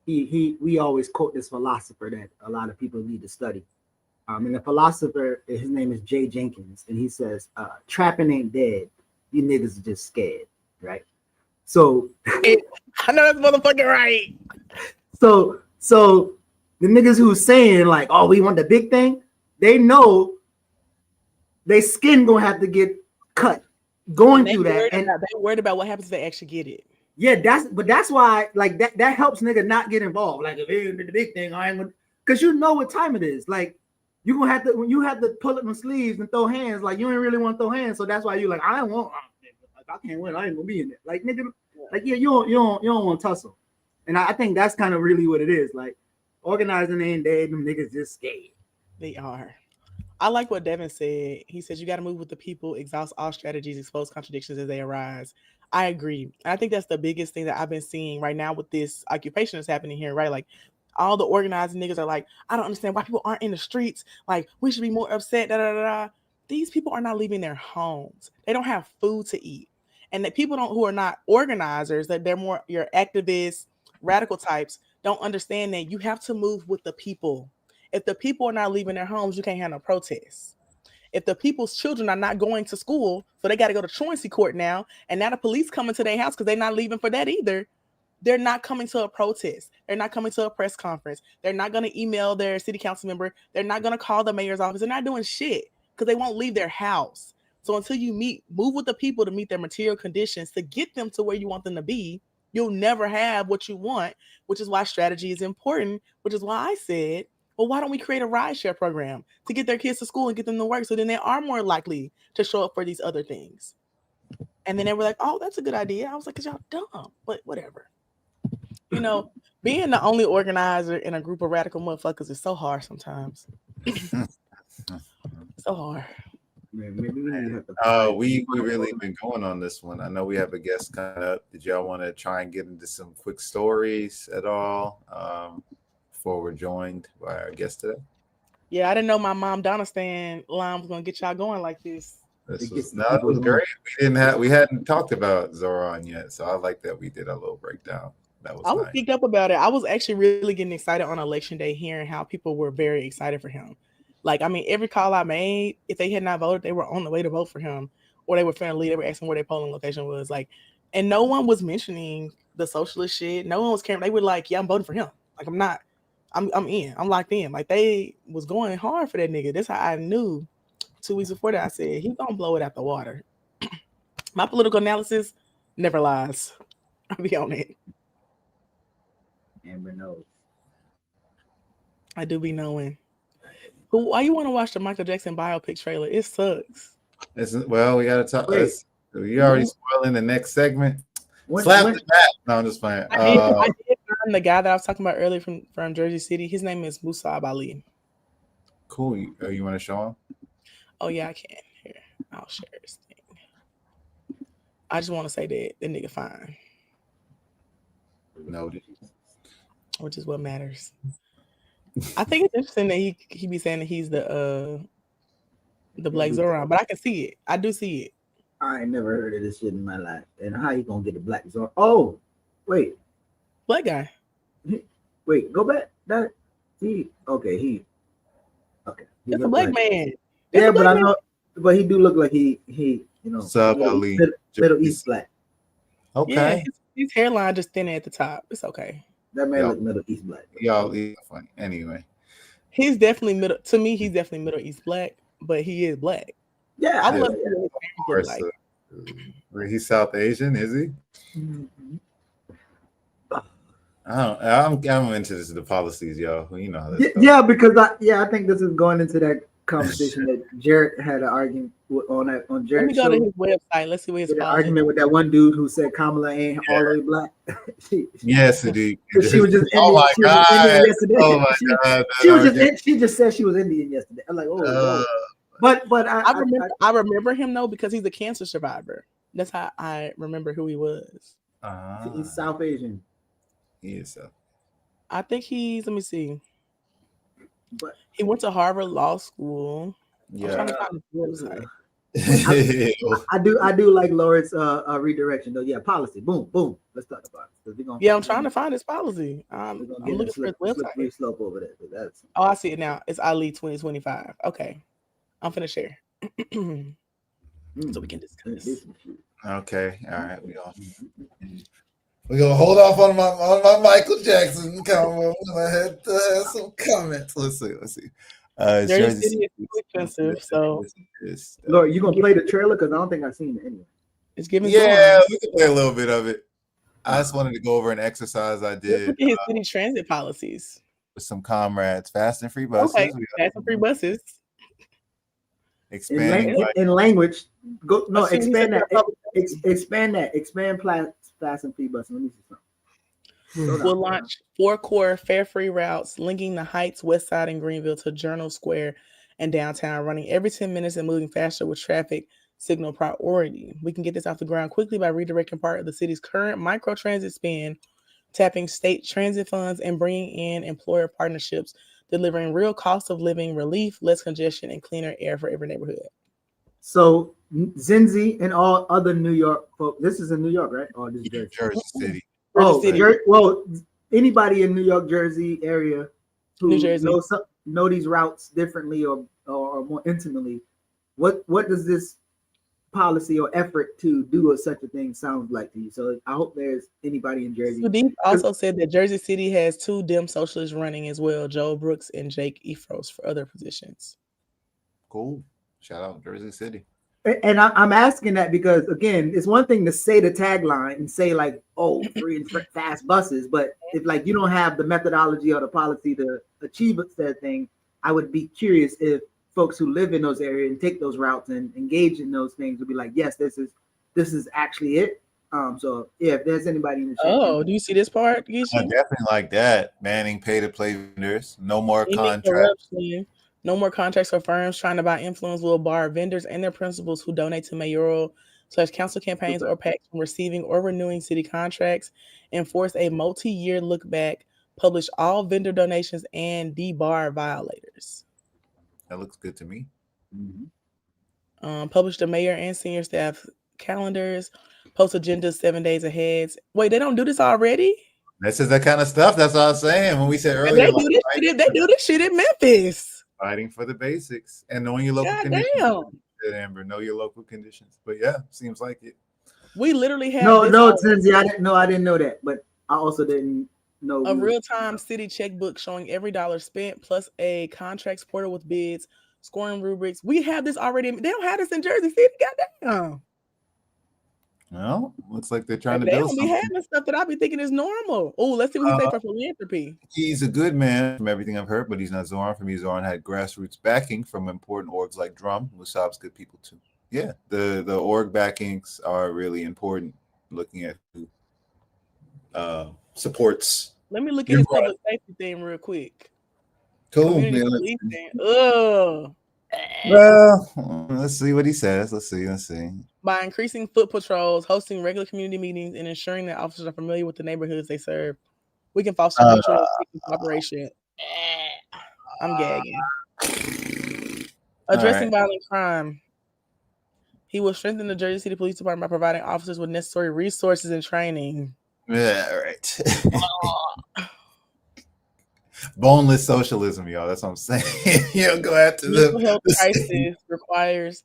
we always quote this philosopher that a lot of people need to study. And the philosopher, his name is Jay Jenkins, and he says, trapping ain't dead. You niggas are just scared, right? So I know that's motherfucking right. So the niggas who's saying like, oh, we want the big thing, they know their skin gonna have to get cut going through that. And they're worried about what happens if they actually get it. Yeah, that's why like that helps nigga not get involved. Like if it ain't the big thing, I ain't gonna, because you know what time it is. Like you gonna have to when you have to pull up my sleeves and throw hands, like you ain't really want to throw hands. So that's why you like, I don't want, like I can't win, I ain't gonna be in it. Like nigga, like yeah, you don't want to tussle. And I think that's kind of really what it is. Like organizing ain't dead, them niggas just scared. They are. I like what Devin said. He says you got to move with the people, exhaust all strategies, expose contradictions as they arise. I agree. And I think that's the biggest thing that I've been seeing right now with this occupation that's happening here, right? Like all the organizing niggas are like, I don't understand why people aren't in the streets. Like we should be more upset. These people are not leaving their homes. They don't have food to eat. And that people who are not organizers, that they're more your activists, radical types, don't understand that you have to move with the people. If the people are not leaving their homes, you can't have no protests. If the people's children are not going to school, so they got to go to truancy court now, and now the police coming to their house because they're not leaving for that either, they're not coming to a protest. They're not coming to a press conference. They're not going to email their city council member. They're not going to call the mayor's office. They're not doing shit because they won't leave their house. So until you move with the people to meet their material conditions to get them to where you want them to be, you'll never have what you want, which is why strategy is important, which is why I said, well, why don't we create a rideshare program to get their kids to school and get them to work so then they are more likely to show up for these other things? And then they were like, oh, that's a good idea. I was like, because y'all dumb, but whatever. You know, being the only organizer in a group of radical motherfuckers is so hard sometimes. So hard. Man, maybe we really been going on this one. I know we have a guest coming up. Did y'all want to try and get into some quick stories at all before we're joined by our guest today? Yeah, I didn't know my mom Donna Stan line was gonna get y'all going like this. It was great. We hadn't talked about Zoran yet, so I like that we did a little breakdown. That was I was nice. geeked up about it. I was actually really getting excited on election day, hearing how people were very excited for him. Like, I mean, every call I made, if they had not voted, they were on the way to vote for him, or they were finna leave. They were asking where their polling location was. Like, and no one was mentioning the socialist shit. No one was caring. They were like, "Yeah, I'm voting for him. Like, I'm not. I'm in. I'm locked in." Like, they was going hard for that nigga. That's how I knew. 2 weeks before that, I said he's gonna blow it out the water. My political analysis never lies. I'll be on it. Amber knows. I do be knowing. Why you want to watch the Michael Jackson biopic trailer? It sucks. Well, we got to talk. You already spoiling the next segment. Slap the back. No, I'm just playing. I did find the guy that I was talking about earlier from Jersey City. His name is Musab Ali. Cool. You want to show him? Oh, yeah, I can. Here, I'll share his thing. I just want to say that the nigga fine. Noted. Which is what matters. I think it's interesting that he be saying that he's the Black Zoran, but I can see it. I do see it. I ain't never heard of this shit in my life. And how you gonna get a Black Zoran? Oh, wait. Black guy. Wait, go back. He's It's a black man. Yeah, but I know, but he do look like he Middle East black. Okay. Yeah, his hairline just thinner at the top. It's okay. That man look Middle East black. Y'all funny. Anyway. He's definitely Middle. To me, he's definitely Middle East black, but he is black. Yeah, I love he's South Asian, is he? Mm-hmm. I'm into the policies, y'all. You know how this goes. Yeah, because I think this is going into that conversation that Jared had an argument on Jared's Let me go to his website. Let's see what his argument with that one dude who said Kamala ain't all the way black. Yes, indeed. She was just oh my god! Oh my god! She just said she was Indian yesterday. I'm like, but I remember him though because he's a cancer survivor. That's how I remember who he was. He's Ah, South Asian, he is so. I think he's. Let me see. but He went to Harvard Law School. I'm trying Yeah. to find his website. I do like Lawrence redirection though. Yeah, policy. Boom, boom. Let's talk about it. 'Cause Yeah, I'm trying to find his policy. we're gonna I'm get in looking for his slippery website. slope over there. That's Oh, I see it now. It's Ali 2025. Okay, I'm finna share so we can discuss. Okay, all right. We gonna hold off on my Michael Jackson comment. We're gonna have some comments. Let's see. It's Jersey Jersey City City. is too expensive, so Lord, you gonna play the trailer? Because I don't think I've seen it anyway. it's giving Yeah, Zorn. we can play a little bit of it. I just wanted to go over an exercise I Let's did look at his city transit policies. with some comrades. Fast and free buses. Okay, We that's some free buses. expanding In language, go no Let's see what he said expand that. about public Expand fast and free bus. Let me see something. We'll launch 4 core fare-free routes linking the Heights, West Side, and Greenville to Journal Square and downtown, running every 10 minutes and moving faster with traffic signal priority. We can get this off the ground quickly by redirecting part of the city's current microtransit spend, tapping state transit funds, and bringing in employer partnerships, delivering real cost of living relief, less congestion, and cleaner air for every neighborhood. So Zinzi and all other New York folks. This is in New York, right? Or this is Jersey? Jersey City. Oh, City. well, anybody in New York, Jersey area who New Jersey. know these routes differently or more intimately, what does this policy or effort to do such a thing sound like to you? So I hope there's anybody in Jersey. Sudeep also said that Jersey City has 2 Dem socialists running as well, Joe Brooks and Jake Efros, for other positions. Cool. Shout out Jersey City. And I'm asking that because, again, it's one thing to say the tagline and say like, oh, free and fast buses. But if like you don't have the methodology or the policy to achieve that thing, I would be curious if folks who live in those areas and take those routes and engage in those things would be like, yes, this is actually it. So yeah, if there's anybody in the chat. Oh, do you see this part? I definitely like that. Banning pay-to-play vendors. No more contracts. No more contracts for firms trying to buy influence. Will bar vendors and their principals who donate to mayoral/council campaigns or PACs from receiving or renewing city contracts. Enforce a multi-year look back. Publish all vendor donations and debar violators. That looks good to me. Publish the mayor and senior staff calendars. Post agendas 7 days ahead. Wait, they don't do this already? This is that kind of stuff. That's what I was saying when we said earlier. They do this shit in Memphis. Fighting for the basics and knowing your local conditions. Amber, know your local conditions. But yeah, seems like it. We literally have no, Tinsley, I didn't know that, but I also didn't know a real-time city checkbook showing every dollar spent, plus a contracts portal with bids, scoring rubrics. We have this already. They don't have this in Jersey City. Goddamn. Well, looks like they're trying to build something. They don't be having stuff that I be thinking is normal. Oh, let's see what he say for philanthropy. He's a good man from everything I've heard, but he's not Zoran. For me, Zoran had grassroots backing from important orgs like Drum. Musab's good people too. Yeah, the org backings are really important. Looking at who supports. Let me look at his public safety thing real quick. Cool. Well, let's see what he says. Let's see. By increasing foot patrols, hosting regular community meetings, and ensuring that officers are familiar with the neighborhoods they serve, we can foster mutual cooperation. I'm gagging. Addressing violent crime. He will strengthen the Jersey City Police Department by providing officers with necessary resources and training. Yeah, right. Boneless socialism, y'all. That's what I'm saying. You don't go after the health crisis requires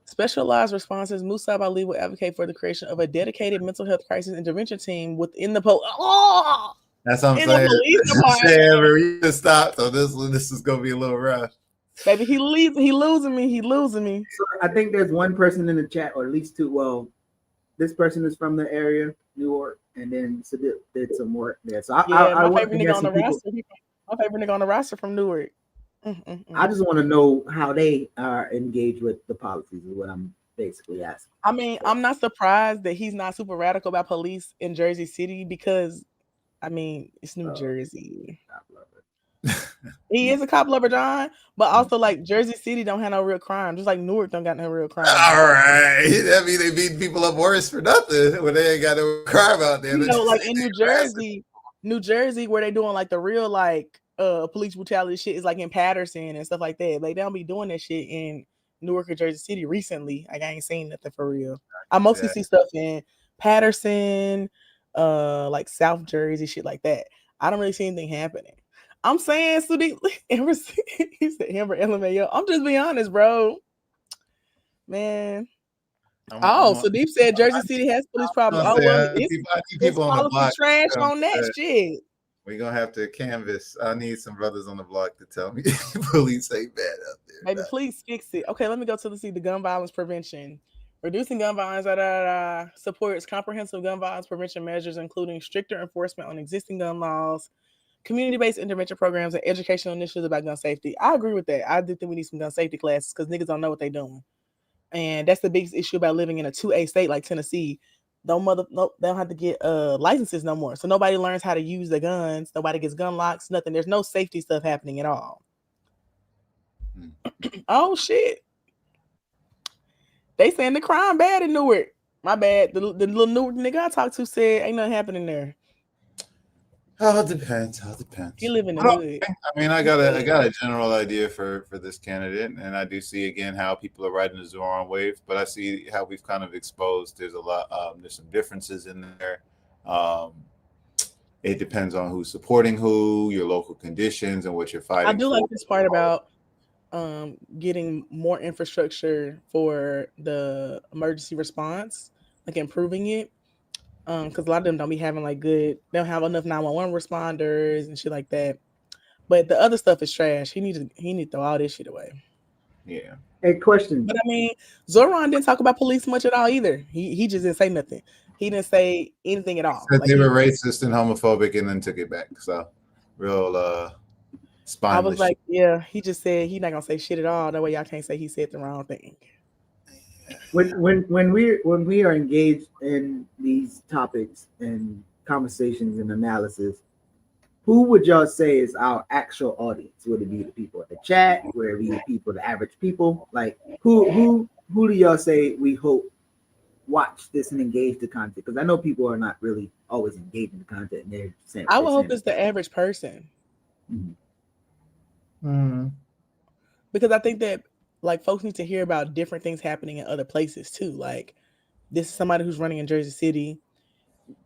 specialized responses. Musab Ali will advocate for the creation of a dedicated mental health crisis intervention team within the police. That's what I'm saying. You just stop. So this is gonna be a little rough. Baby, he losing me. So I think there's one person in the chat, or at least two. Well, this person is from the area, Newark, and then Sadip did some work there. So my favorite nigga on the roster. My favorite nigga on the roster from Newark. I just want to know how they are engaged with the policies is what I'm basically asking. I mean, I'm not surprised that he's not super radical about police in Jersey City because, I mean, it's New Jersey. He is a cop lover, John, but also like Jersey City don't have no real crime, just like Newark don't got no real crime. All right, that mean they beat people up worse for nothing when they ain't got no crime out there. You know, like in New Jersey, where they doing like the real like police brutality shit is like in Patterson and stuff like that. Like they don't be doing that shit in Newark or Jersey City recently. Like I ain't seen nothing for real. I mostly see stuff in Patterson, like South Jersey, shit like that. I don't really see anything happening. I'm saying, Sudeep, he said Amber LMAO. I'm just being honest, bro. Man. Sudeep said Jersey City has police problems. Oh, well, it's people on the block trash on that shit. We're going to have to canvas. I need some brothers on the block to tell me police ain't bad out there. Maybe please fix it. Okay, let me go to the gun violence prevention. Reducing gun violence supports comprehensive gun violence prevention measures, including stricter enforcement on existing gun laws, community-based intervention programs, and educational initiatives about gun safety. I agree with that. I do think we need some gun safety classes because niggas don't know what they're doing. And that's the biggest issue about living in a 2A state like Tennessee. They don't have to get licenses no more. So nobody learns how to use the guns. Nobody gets gun locks, nothing. There's no safety stuff happening at all. Oh, shit. They saying the crime bad in Newark. My bad. The little Newark nigga I talked to said ain't nothing happening there. It depends. You live in the hood. I mean, I got a general idea for this candidate, and I do see again how people are riding the Zoran wave. But I see how we've kind of exposed. There's a lot. There's some differences in there. It depends on who's supporting who, your local conditions, and what you're fighting. I do like this part about getting more infrastructure for the emergency response, like improving it. Because a lot of them don't be having like they don't have enough 911 responders and shit like that. But the other stuff is trash. He need to throw all this shit away. Yeah. Hey, question. But I mean, Zoran didn't talk about police much at all either. He just didn't say nothing. He didn't say anything at all. Said they were racist and homophobic and then took it back. So real spineless. I was like, yeah, he just said he's not gonna say shit at all. That way y'all can't say he said the wrong thing. When we are engaged in these topics and conversations and analysis, who would y'all say is our actual audience? Would it be the people at the chat? Would it be the people, the average people? Like who do y'all say we hope watch this and engage the content? Because I know people are not really always engaging the content. And they're saying, I would hope it's the average person. Mm-hmm. Because I think that like folks need to hear about different things happening in other places too. Like this is somebody who's running in Jersey City,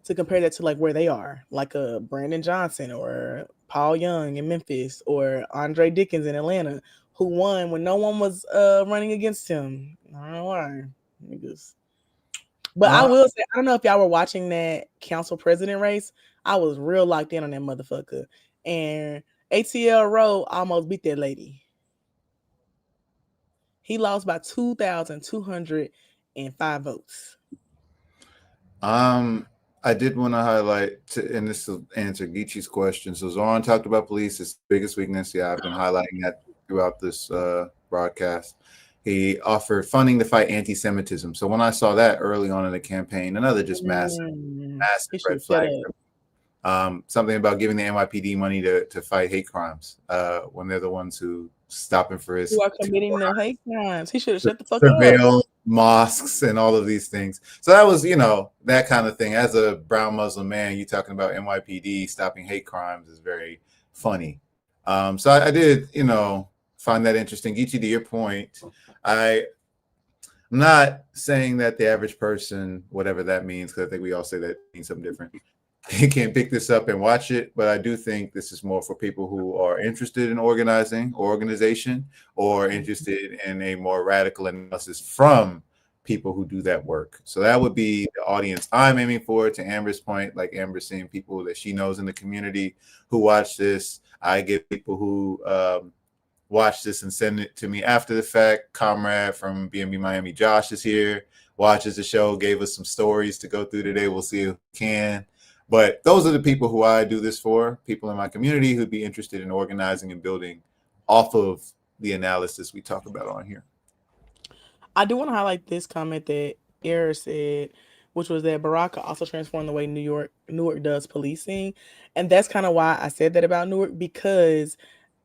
to compare that to like where they are, like a Brandon Johnson or Paul Young in Memphis or Andre Dickens in Atlanta, who won when no one was running against him. I don't know why, niggas. But I will say, I don't know if y'all were watching that council president race. I was real locked in on that motherfucker, and ATL Rowe almost beat that lady. He lost by 2,205 votes. I did want to highlight, and this will answer Geechee's question. So Zoran talked about police, his biggest weakness. Yeah, I've been highlighting that throughout this broadcast. He offered funding to fight anti-Semitism. So when I saw that early on in the campaign, another just massive red flag. Something about giving the NYPD money to fight hate crimes when they're the ones who stopping for his who are committing the hate crimes. He should have shut the fuck up. Mosques and all of these things. So that was, that kind of thing. As a brown Muslim man, you talking about NYPD stopping hate crimes is very funny. So I did, find that interesting. Geechee, to your point, I'm not saying that the average person, whatever that means, because I think we all say that means something different, can't pick this up and watch it, but I do think this is more for people who are interested in organizing or organization, or interested in a more radical analysis from people who do that work. So that would be the audience I'm aiming for. To Amber's point, like Amber's seeing people that she knows in the community who watch this. I get people who watch this and send it to me after the fact. Comrade from BNB Miami, Josh, is here, watches the show, gave us some stories to go through today. We'll see if we can. But those are the people who I do this for, people in my community who'd be interested in organizing and building off of the analysis we talk about on here. I do want to highlight this comment that Era said, which was that Barack also transformed the way Newark does policing, and that's kind of why I said that about Newark, because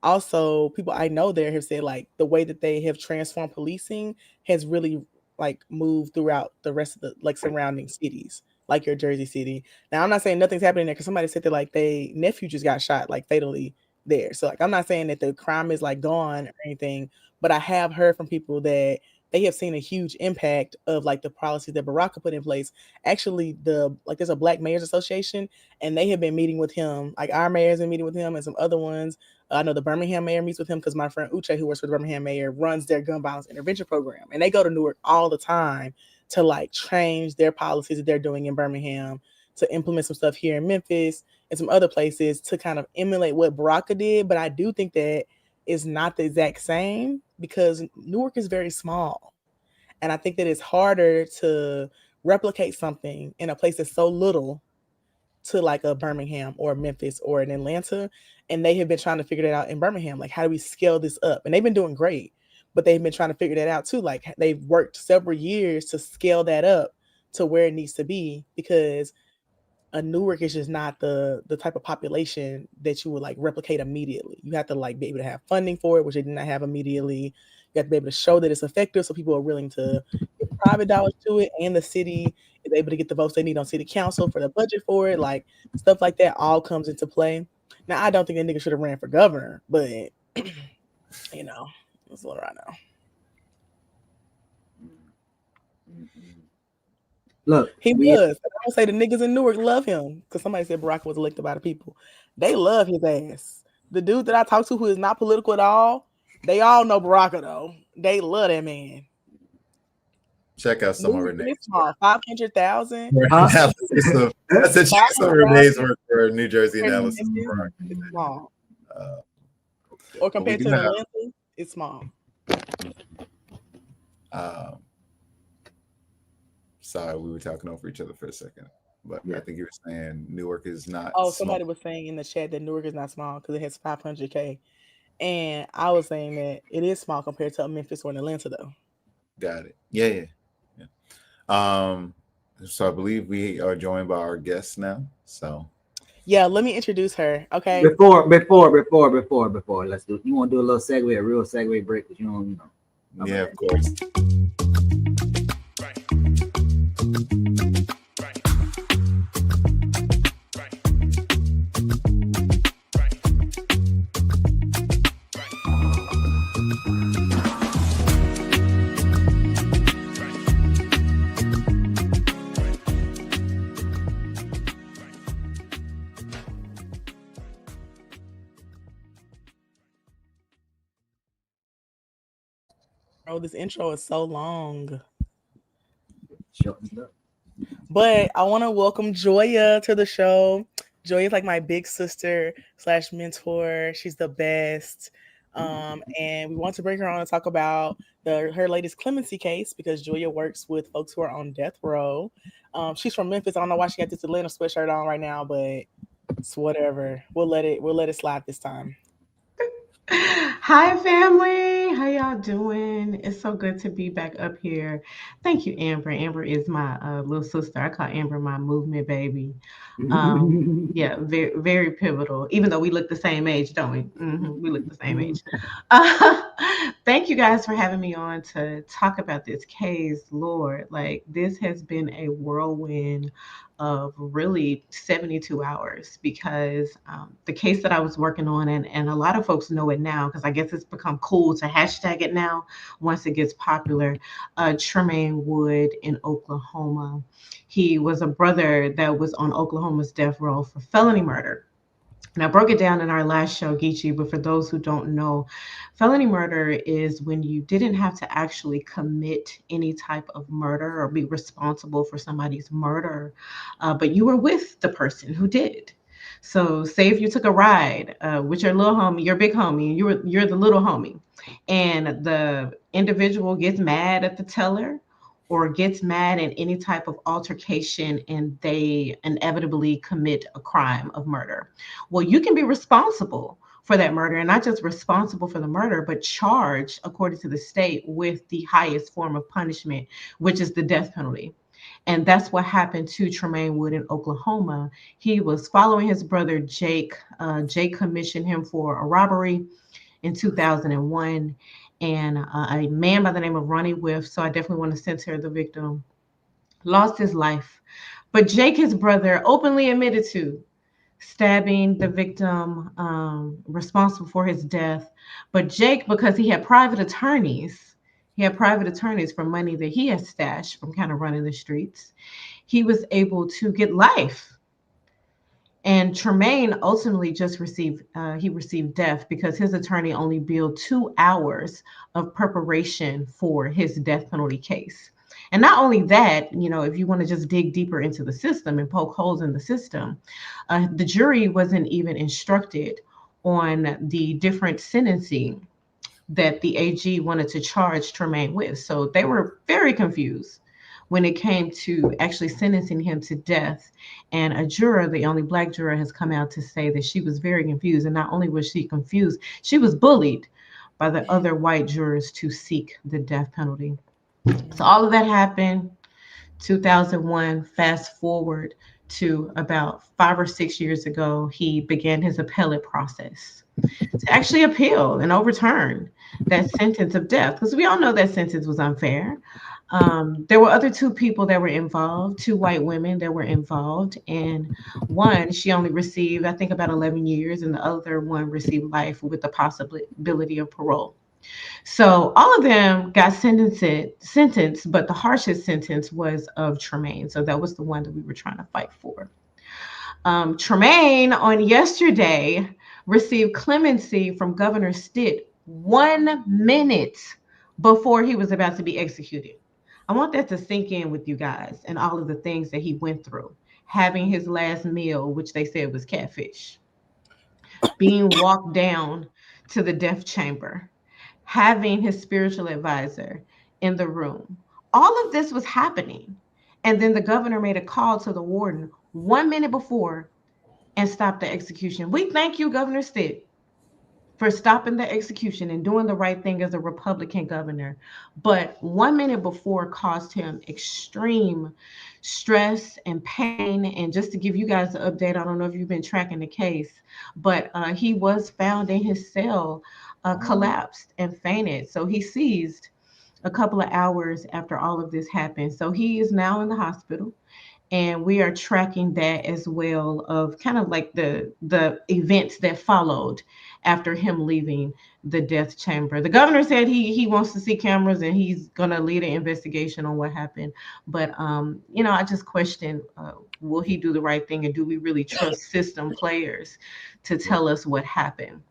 also people I know there have said like the way that they have transformed policing has really like moved throughout the rest of the like surrounding cities, like your Jersey City. Now I'm not saying nothing's happening there because somebody said that like they nephew just got shot like fatally there. So like I'm not saying that the crime is like gone or anything, but I have heard from people that they have seen a huge impact of like the policies that Barack put in place. Actually, there's a Black Mayors Association, and they have been meeting with him. Like our mayor's been meeting with him, and some other ones. I know the Birmingham mayor meets with him because my friend Uche, who works for the Birmingham mayor, runs their gun violence intervention program, and they go to Newark all the time to like change their policies that they're doing in Birmingham, to implement some stuff here in Memphis and some other places to kind of emulate what Baraka did. But I do think that is not the exact same because Newark is very small. And I think that it's harder to replicate something in a place that's so little to like a Birmingham or Memphis or an Atlanta. And they have been trying to figure that out in Birmingham. Like, how do we scale this up? And they've been doing great, but they've been trying to figure that out too. Like, they've worked several years to scale that up to where it needs to be, because a Newark is just not the type of population that you would like replicate immediately. You have to like be able to have funding for it, which they did not have immediately. You have to be able to show that it's effective, so people are willing to give private dollars to it, and the city is able to get the votes they need on city council for the budget for it. Like stuff like that all comes into play. Now I don't think that nigga should have ran for governor, but you know, it's a little right now. Look, he was. I don't say the niggas in Newark love him because somebody said Barack was elected by the people. They love his ass. The dude that I talked to who is not political at all, they all know Baraka though. They love that man. Check out some of her names. 500,000. I said check some of her names for New Jersey analysis. It's small. Or compared to Atlanta, it's small. Sorry, we were talking over each other for a second, but I think you were saying Newark is not. Oh, somebody was saying in the chat that Newark is not small because it has 500K, and I was saying that it is small compared to Memphis or Atlanta, though. Got it. Yeah. So I believe we are joined by our guest now. So yeah, let me introduce her. Okay. Before, let's do. You want to do a little segue, a real segue break? Because you don't know. Yeah, of course. Bro, this intro is so long. But I want to welcome Joya to the show. Joya is like my big sister / mentor. She's the best. And we want to bring her on and talk about her latest clemency case because Joya works with folks who are on death row. She's from Memphis. I don't know why she got this Atlanta sweatshirt on right now, but it's whatever. We'll let it slide this time. Hi family, how y'all doing? It's so good to be back up here. Thank you, Amber. Amber is my little sister. I call Amber my movement baby. Yeah, very, very pivotal. Even though we look the same age, don't we? We look the same age. Thank you guys for having me on to talk about this case. Lord, like this has been a whirlwind of really 72 hours because the case that I was working on, and a lot of folks know it now because I guess it's become cool to hashtag it now once it gets popular. Tremaine Wood in Oklahoma. He was a brother that was on Oklahoma's death row for felony murder. And I broke it down in our last show, Geechee, but for those who don't know, felony murder is when you didn't have to actually commit any type of murder or be responsible for somebody's murder, but you were with the person who did. So say if you took a ride with your little homie, your big homie, you're the little homie, and the individual gets mad at the teller or gets mad in any type of altercation and they inevitably commit a crime of murder. Well, you can be responsible for that murder and not just responsible for the murder, but charged according to the state with the highest form of punishment, which is the death penalty. And that's what happened to Tremaine Wood in Oklahoma. He was following his brother Jake. Jake commissioned him for a robbery in 2001. And a man by the name of Ronnie Whiff, so I definitely want to censor the victim, lost his life. But Jake, his brother, openly admitted to stabbing the victim responsible for his death. But Jake, because he had private attorneys for money that he had stashed from kind of running the streets, he was able to get life. And Tremaine ultimately just received death because his attorney only billed 2 hours of preparation for his death penalty case. And not only that, if you want to just dig deeper into the system and poke holes in the system, the jury wasn't even instructed on the different sentencing that the AG wanted to charge Tremaine with. So they were very confused when it came to actually sentencing him to death. And a juror, the only Black juror, has come out to say that she was very confused. And not only was she confused, she was bullied by the other white jurors to seek the death penalty. So all of that happened 2001. Fast forward to about 5 or 6 years ago, he began his appellate process to actually appeal and overturn that sentence of death, because we all know that sentence was unfair. There were other 2 people that were involved, 2 white women that were involved, and one, she only received, I think, about 11 years, and the other one received life with the possibility of parole. So all of them got sentenced, but the harshest sentence was of Tremaine. So that was the one that we were trying to fight for. Tremaine on yesterday received clemency from Governor Stitt 1 minute before he was about to be executed. I want that to sink in with you guys and all of the things that he went through. Having his last meal, which they said was catfish, being walked down to the death chamber, having his spiritual advisor in the room. All of this was happening. And then the governor made a call to the warden 1 minute before and stopped the execution. We thank you, Governor Stitt, for stopping the execution and doing the right thing as a Republican governor. But 1 minute before caused him extreme stress and pain. And just to give you guys an update, I don't know if you've been tracking the case, but he was found in his cell, collapsed and fainted. So he seized a couple of hours after all of this happened. So he is now in the hospital. And we are tracking that as well, of kind of like the events that followed after him leaving the death chamber. The governor said he wants to see cameras and he's going to lead an investigation on what happened. But, I just question, will he do the right thing? And do we really trust system players to tell us what happened?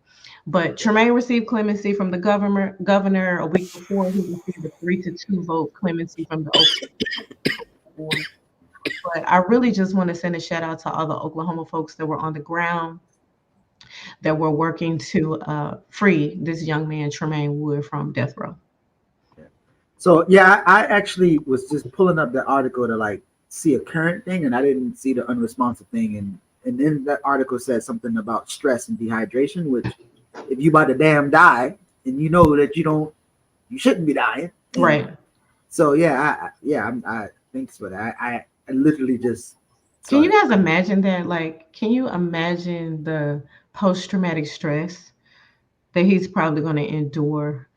But Tremaine received clemency from the governor a week before. He received a 3-2 vote clemency from the Oklahoma board. But I really just want to send a shout out to all the Oklahoma folks that were on the ground, that were working to free this young man, Tremaine Wood, from death row. So yeah, I actually was just pulling up the article to like see a current thing, and I didn't see the unresponsive thing. And then that article said something about stress and dehydration, which if you about to damn die and you know that you shouldn't be dying. Right. So I thanks for that. I literally just. Can you guys imagine that? Like, can you imagine the post-traumatic stress that he's probably going to endure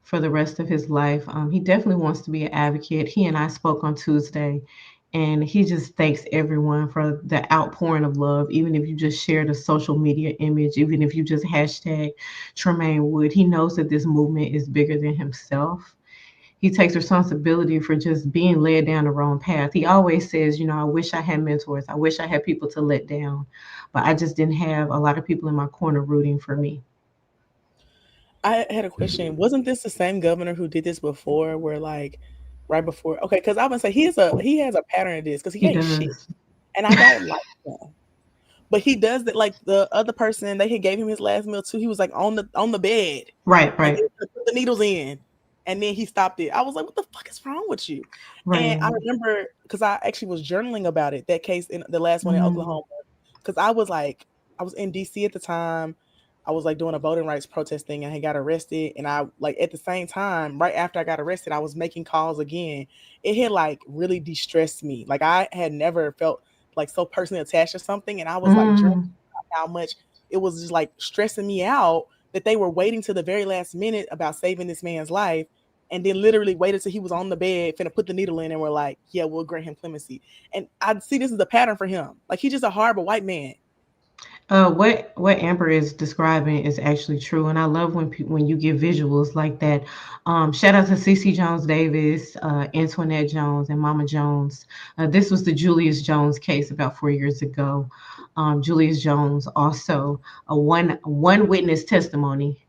for the rest of his life? He definitely wants to be an advocate. He and I spoke on Tuesday, and he just thanks everyone for the outpouring of love. Even if you just shared a social media image, even if you just hashtag Tremaine Wood, he knows that this movement is bigger than himself. He takes responsibility for just being led down the wrong path. He always says, I wish I had mentors. I wish I had people to let down, but I just didn't have a lot of people in my corner rooting for me. I had a question. Wasn't this the same governor who did this before, where like right before? Okay, because I would say he has a pattern of this, because he ain't shit, and I don't like him. But he does that. Like the other person, they had gave him his last meal too. He was like on the bed, right, and put the needles in. And then he stopped it. I was like, what the fuck is wrong with you? Right. And I remember, because I actually was journaling about it, that case, in the last one in Oklahoma. Because I was in DC at the time. I was like doing a voting rights protest thing and I got arrested. And I like at the same time, right after I got arrested, I was making calls again. It had like really de-stressed me. Like I had never felt like so personally attached to something. And I was like dreaming Mm. about how much it was just like stressing me out that they were waiting to the very last minute about saving this man's life. And then literally waited till he was on the bed, finna put the needle in, and we're like, yeah, we'll grant him clemency. And I see this as a pattern for him. Like he's just a horrible white man. What Amber is describing is actually true, and I love when you give visuals like that. Shout out to CC Jones Davis, Antoinette Jones, and Mama Jones. This was the Julius Jones case about 4 years ago. Julius Jones also a one witness testimony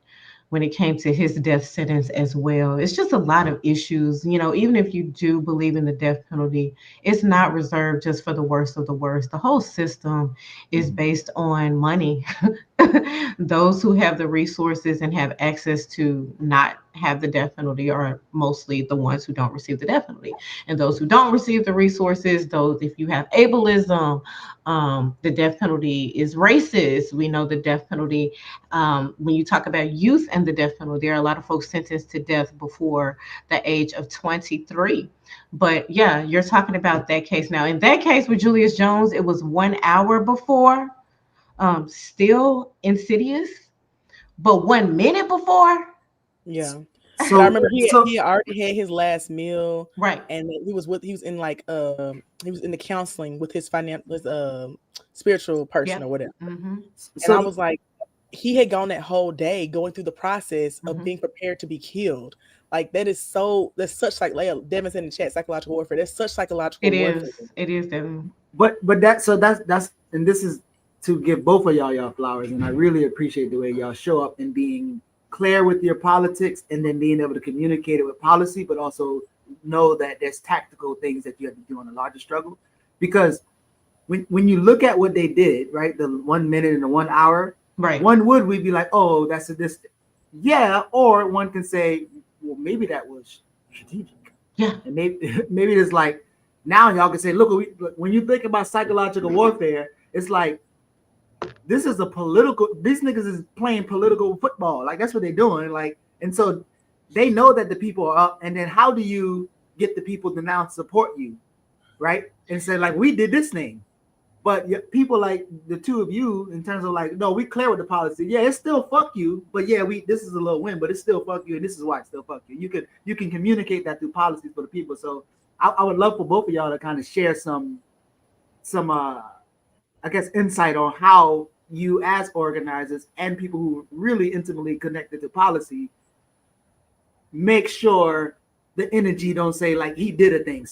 when it came to his death sentence as well. It's just a lot of issues. Even if you do believe in the death penalty, it's not reserved just for the worst of the worst. The whole system is based on money. Those who have the resources and have access to not have the death penalty are mostly the ones who don't receive the death penalty. And those who don't receive the resources, those if you have ableism, the death penalty is racist. We know the death penalty, when you talk about youth and the death penalty, there are a lot of folks sentenced to death before the age of 23. But yeah, you're talking about that case now. In that case with Julius Jones, it was 1 hour before, still insidious, but 1 minute before. Yeah. So, But I remember so he already had his last meal, Right. and he was in like he was in the counseling with his spiritual person Yeah. or whatever. Mm-hmm. And I so was like, he had gone that whole day going through the process of Mm-hmm. being prepared to be killed. Like that's such like Leia Devin said in the chat, psychological warfare. That's such psychological It warfare. is. It is, Devin. but that's and this is to give both of y'all flowers, and I really appreciate the way y'all show up and being clear with your politics and then being able to communicate it with policy, but also know that there's tactical things that you have to do on a larger struggle. Because when you look at what they did, right, the 1 minute and the 1 hour, Right. we'd be like, oh, that's sadistic. Yeah, or one can say, well, maybe that was strategic. Yeah. And maybe it's like now y'all can say, look, when you think about psychological warfare, it's like this is a political. These niggas is playing political football. Like that's what they're doing. Like, and so they know that the people are up. And then how do you get the people to now support you, right? And say like we did this thing, but people like the two of you in terms of like, no, we clear with the policy. Yeah, it's still fuck you, but yeah, this is a little win, but it's still fuck you, and this is why it's still fuck you. You can communicate that through policies for the people. So I would love for both of y'all to kind of share some I guess insight on how you as organizers and people who really intimately connected to policy make sure the energy don't say like he did a thing,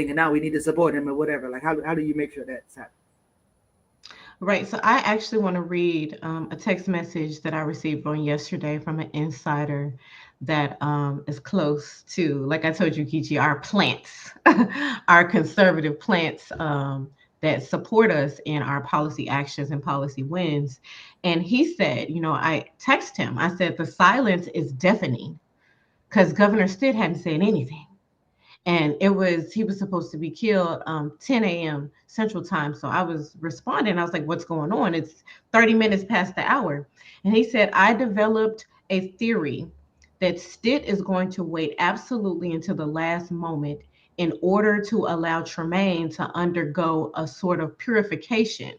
and now we need to support him or whatever. Like how do you make sure that's happening? Right. So I actually want to read a text message that I received on yesterday from an insider that is close to, like I told you, Kichi, our plants, our conservative plants that support us in our policy actions and policy wins. And he said, I text him, I said, the silence is deafening because Governor Stitt hadn't said anything. And he was supposed to be killed 10 a.m. Central Time. So I was responding. I was like, what's going on? It's 30 minutes past the hour. And he said, I developed a theory that Stitt is going to wait absolutely until the last moment in order to allow Tremaine to undergo a sort of purification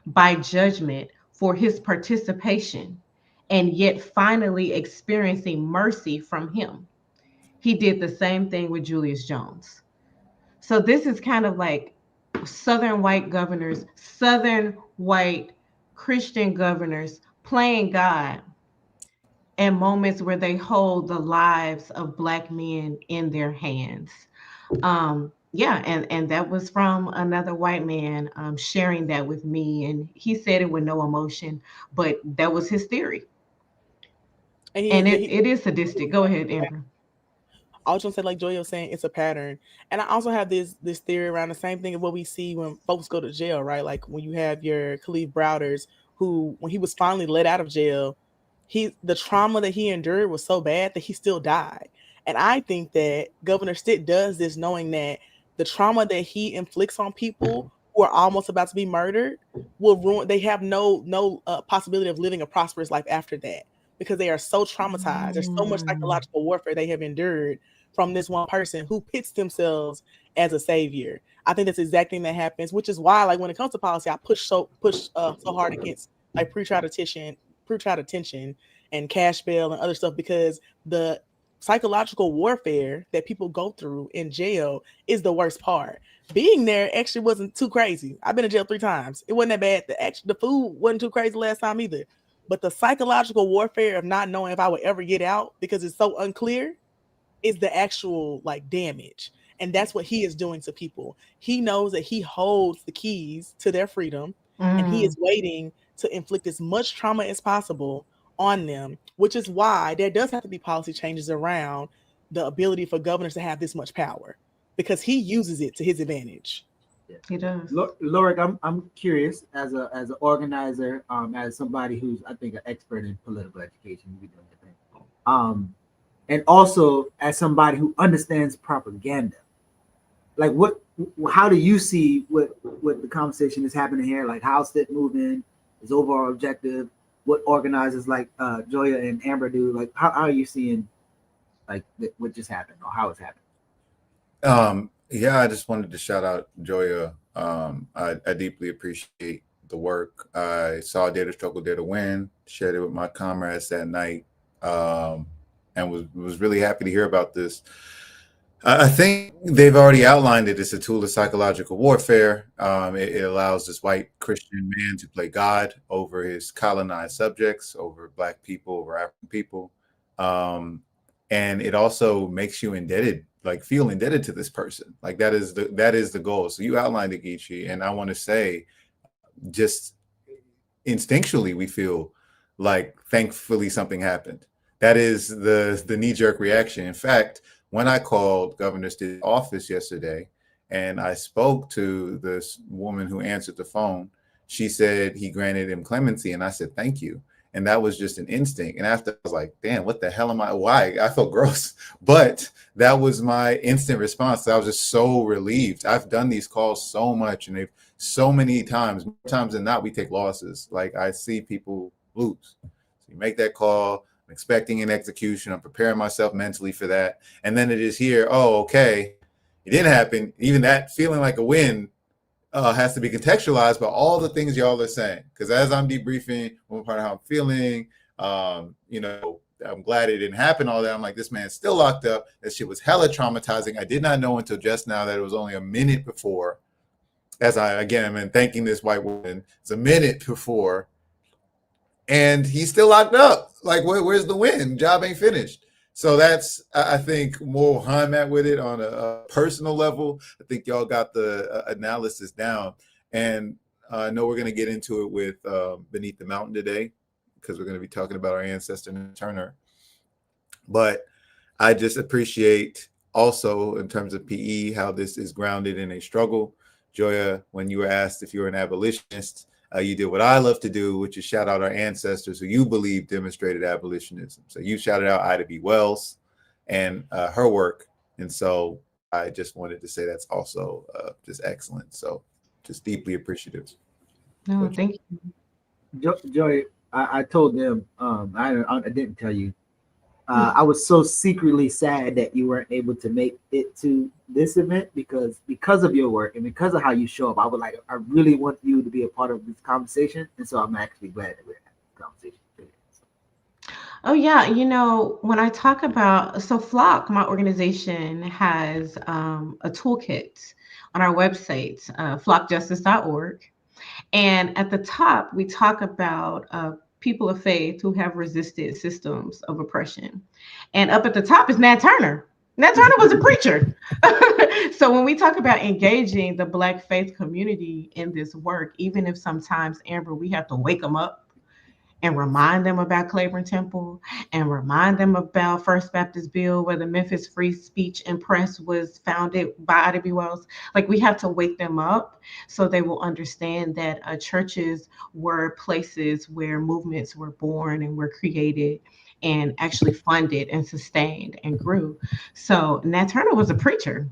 by judgment for his participation and yet finally experiencing mercy from him. He did the same thing with Julius Jones. So this is kind of like Southern white governors, Southern white Christian governors playing God and moments where they hold the lives of Black men in their hands. Yeah, and that was from another white man sharing that with me, and he said it with no emotion, but that was his theory, and it is sadistic. Go ahead, Amber. I was gonna say, like Joy was saying, it's a pattern, and I also have this theory around the same thing of what we see when folks go to jail, right? Like when you have your Khalif Browders, who when he was finally let out of jail, the trauma that he endured was so bad that he still died. And I think that Governor Stitt does this knowing that the trauma that he inflicts on people who are almost about to be murdered will ruin. They have no possibility of living a prosperous life after that because they are so traumatized. There's so much Mm. psychological warfare they have endured from this one person who pits themselves as a savior. I think that's the exact thing that happens, which is why, like when it comes to policy, I push so hard against like pretrial detention, and cash bail and other stuff because the psychological warfare that people go through in jail is the worst part. Being there actually wasn't too crazy. I've been in jail 3 times. It wasn't that bad. The food wasn't too crazy last time either. But the psychological warfare of not knowing if I would ever get out because it's so unclear is the actual like damage. And that's what he is doing to people. He knows that he holds the keys to their freedom and he Mm. is waiting to inflict as much trauma as possible on them, which is why there does have to be policy changes around the ability for governors to have this much power because he uses it to his advantage. He does. Lorik, I'm curious as an organizer, as somebody who's I think an expert in political education, you doing your thing, and also as somebody who understands propaganda. Like, how do you see what the conversation is happening here? Like, how's it moving? His overall objective? What organizers like Joya and Amber do? Like, how are you seeing like what just happened or how it's happening? Yeah, I just wanted to shout out Joya. I deeply appreciate the work. I saw Dare to Struggle, Dare to Win, shared it with my comrades that night, and was really happy to hear about this. I think they've already outlined it as a tool of psychological warfare. It allows this white Christian man to play God over his colonized subjects, over Black people, over African people. Um, and it also makes you indebted, like feel indebted to this person. Like that is the goal. So you outlined it, Geechee, and I want to say, just instinctually, we feel like thankfully something happened. That is the knee jerk reaction. In fact, when I called Governor Stitt's office yesterday and I spoke to this woman who answered the phone, she said he granted him clemency, and I said thank you. And that was just an instinct. And after I was like, damn, what the hell am I? Why? I felt gross. But that was my instant response. I was just so relieved. I've done these calls so much, and they've so many times, more times than not, we take losses. Like I see people lose. So you make that call, I'm expecting an execution, I'm preparing myself mentally for that. And then it is here, oh, okay, it didn't happen. Even that feeling like a win has to be contextualized by all the things y'all are saying. Because as I'm debriefing, one part of how I'm feeling, I'm glad it didn't happen, all that. I'm like, this man's still locked up. That shit was hella traumatizing. I did not know until just now that it was only a minute before. As I, again, I'm thanking this white woman. It's a minute before. And he's still locked up. Like, where's the win? Job ain't finished. So that's, I think, more how I'm at with it on a personal level. I think y'all got the analysis down. And I know we're going to get into it with Beneath the Mountain today because we're going to be talking about our ancestor, Turner. But I just appreciate also in terms of PE, how this is grounded in a struggle. Joya, when you were asked if you were an abolitionist, you did what I love to do, which is shout out our ancestors who you believe demonstrated abolitionism. So you shouted out Ida B. Wells and her work. And so I just wanted to say that's also just excellent. So just deeply appreciative. No, thank you. Joy, I told them, I didn't tell you. I was so secretly sad that you weren't able to make it to this event because of your work and because of how you show up. I really want you to be a part of this conversation, and so I'm actually glad that we're having this conversation today. Oh yeah, when I talk about Flock, my organization has a toolkit on our website, flockjustice.org. And at the top, we talk about people of faith who have resisted systems of oppression. And up at the top is Nat Turner. Nat Turner was a preacher. So when we talk about engaging the Black faith community in this work, even if sometimes, Amber, we have to wake them up and remind them about Claiborne Temple and remind them about First Baptist Bill, where the Memphis Free Speech and Press was founded by Ida B. Wells. Like, we have to wake them up so they will understand that churches were places where movements were born and were created and actually funded and sustained and grew. So Nat Turner was a preacher.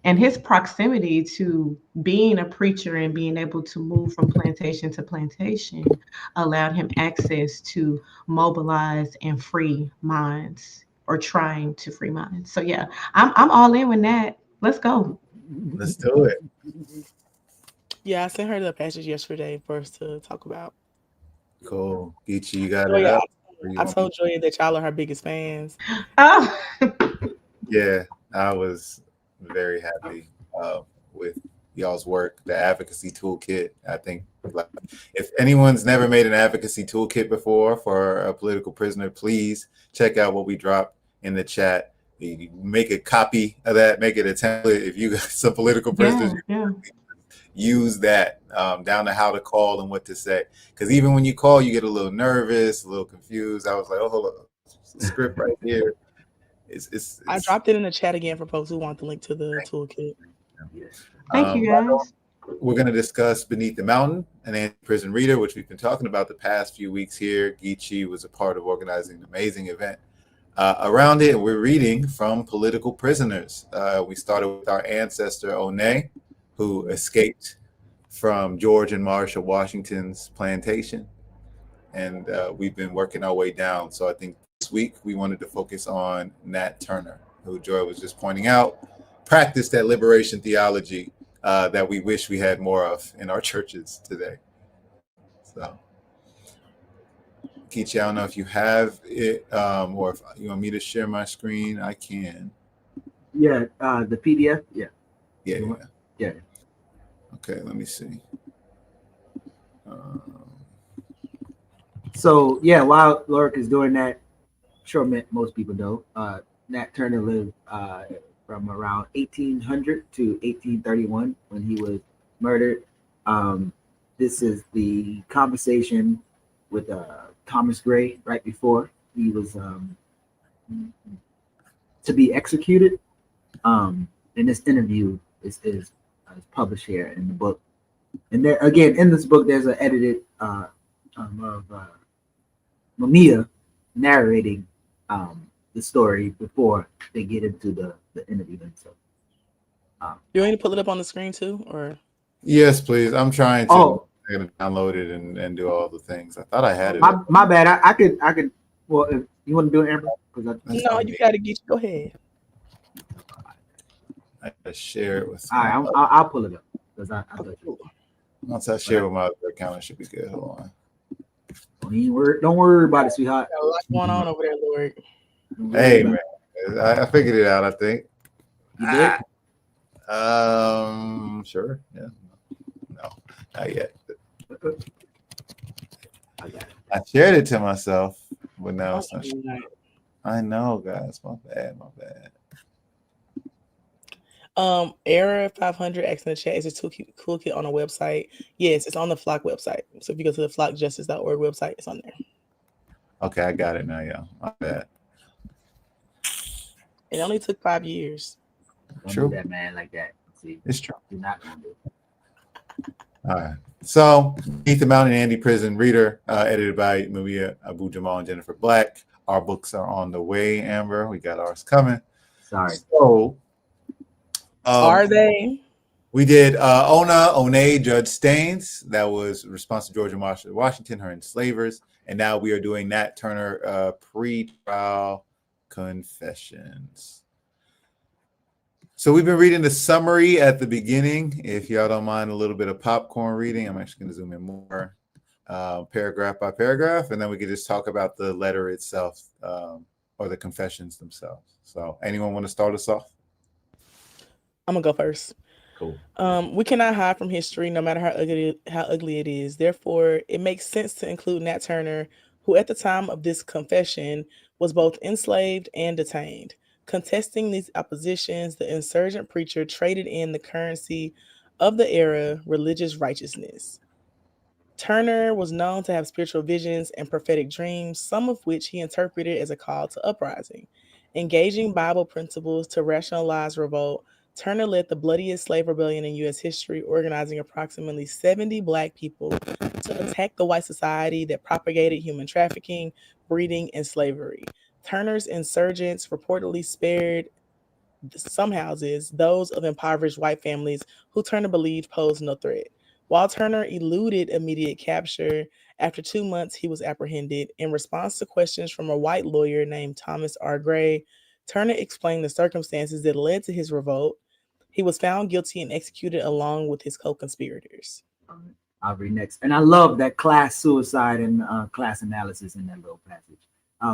And his proximity to being a preacher and being able to move from plantation to plantation allowed him access to mobilize and free minds, or trying to free minds. So yeah, I'm all in with that. Let's go. Let's do it. Yeah, I sent her the passage yesterday for us to talk about. Cool. Geechee, you got it Joya, up? Or you I want me? told Joya that y'all are her biggest fans. Oh, Yeah, I was very happy with y'all's work, the advocacy toolkit. I think like, if anyone's never made an advocacy toolkit before for a political prisoner, please check out what we dropped in the chat. You make a copy of that, make it a template. If you got some political prisoners, yeah. use that down to how to call and what to say. Because even when you call, you get a little nervous, a little confused. I was like, oh, hold on, script right here. I dropped it in the chat again for folks who want the link to the toolkit. Thank you, guys. We're going to discuss Beneath the Mountain, an anti-prison reader, which we've been talking about the past few weeks here. Geechee was a part of organizing an amazing event around it. We're reading from political prisoners. We started with our ancestor, One, who escaped from George and Marshall Washington's plantation. And we've been working our way down. So I think this week we wanted to focus on Nat Turner, who Joy was just pointing out, practiced that liberation theology that we wish we had more of in our churches today. So, Geechee, I don't know if you have it or if you want me to share my screen, I can. Yeah, the PDF. Yeah. Okay, let me see. So yeah, while Lorick is doing that, sure most people know, Nat Turner lived from around 1800 to 1831 when he was murdered. This is the conversation with Thomas Gray right before he was to be executed. And this interview is published here in the book. And there again in this book, there's an edited of Mamiya narrating the story before they get into the interview themselves. You want me to pull it up on the screen too, or? Yes, please. I'm trying to download it and do all the things. I thought I had it. My bad. I could. Well, if you want to do it, Amber? No, you got to get. Go ahead. I gotta share it with. All right, I'll pull it up because I thought you. Once I share with my other account, it should be good. Hold on. Don't worry about it, sweetheart. Got a lot going on over there, Lord. Hey man, I figured it out. I think. You did? Sure. Yeah. No, not yet. I shared it to myself, but now it's not. I know, guys. My bad. Error 500 asking in the chat, is this toolkit on a website? Yes, it's on the Flock website. So if you go to the flockjustice.org website, it's on there. Okay, I got it now, y'all. My bad. It only took 5 years. Don't do that, man, like that. See, it's true. You're not gonna do it. All right. So, Beneath the Mountain, Anti-Prison Reader, edited by Mamiya Abu Jamal and Jennifer Black. Our books are on the way, Amber. We got ours coming. Sorry. So, are they? We did One, Judge Staines. That was response to George and Marshall Washington, her enslavers. And now we are doing Nat Turner pre-trial confessions. So we've been reading the summary at the beginning. If y'all don't mind a little bit of popcorn reading, I'm actually going to zoom in more paragraph by paragraph, and then we can just talk about the letter itself or the confessions themselves. So anyone want to start us off? I'm going to go first. Cool. We cannot hide from history, no matter how ugly it is. Therefore, it makes sense to include Nat Turner, who at the time of this confession was both enslaved and detained. Contesting these oppositions, the insurgent preacher traded in the currency of the era, religious righteousness. Turner was known to have spiritual visions and prophetic dreams, some of which he interpreted as a call to uprising. Engaging Bible principles to rationalize revolt, Turner led the bloodiest slave rebellion in U.S. history, organizing approximately 70 Black people to attack the white society that propagated human trafficking, breeding, and slavery. Turner's insurgents reportedly spared some houses, those of impoverished white families who Turner believed posed no threat. While Turner eluded immediate capture, after 2 months he was apprehended. In response to questions from a white lawyer named Thomas R. Gray, Turner explained the circumstances that led to his revolt. He was found guilty and executed along with his co conspirators. I'll read next. And I love that class suicide and class analysis in that little passage.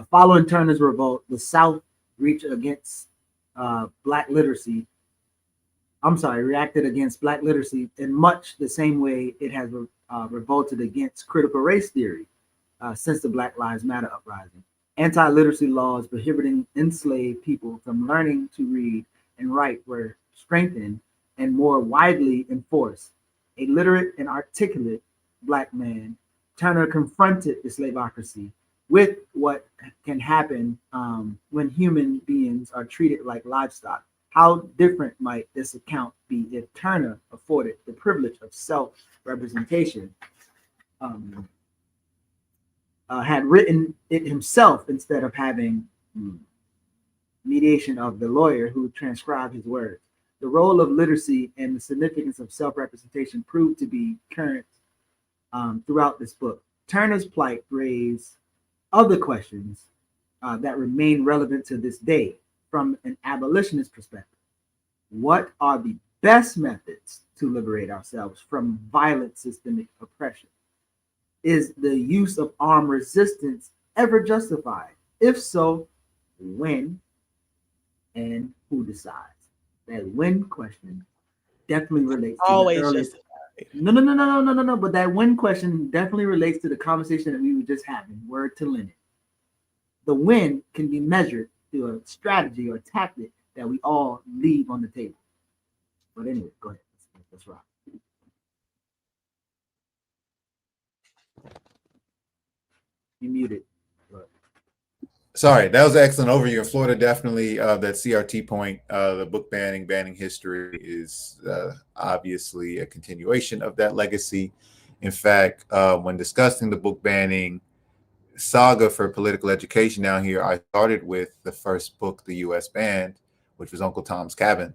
Following Turner's revolt, the South reached against Black literacy. I'm sorry, reacted against Black literacy in much the same way it has revolted against critical race theory since the Black Lives Matter uprising. Anti-literacy laws prohibiting enslaved people from learning to read and write were strengthened and more widely enforced. A literate and articulate Black man, Turner confronted the slaveocracy with what can happen when human beings are treated like livestock. How different might this account be if Turner afforded the privilege of self-representation, had written it himself instead of having mediation of the lawyer who transcribed his words? The role of literacy and the significance of self-representation proved to be current throughout this book. Turner's plight raised other questions that remain relevant to this day from an abolitionist perspective. What are the best methods to liberate ourselves from violent systemic oppression? Is the use of armed resistance ever justified? If so, when and who decides? That when question definitely relates to Always the early. justified. No. But that when question definitely relates to the conversation that we were just having. Word to Leonard. The when can be measured through a strategy or tactic that we all leave on the table. But anyway, go ahead. Let's rock. You muted. Sorry, that was an excellent overview. In Florida, definitely that CRT point, the book banning history is obviously a continuation of that legacy. In fact, when discussing the book banning saga for political education down here, I started with the first book the U.S. banned, which was Uncle Tom's Cabin,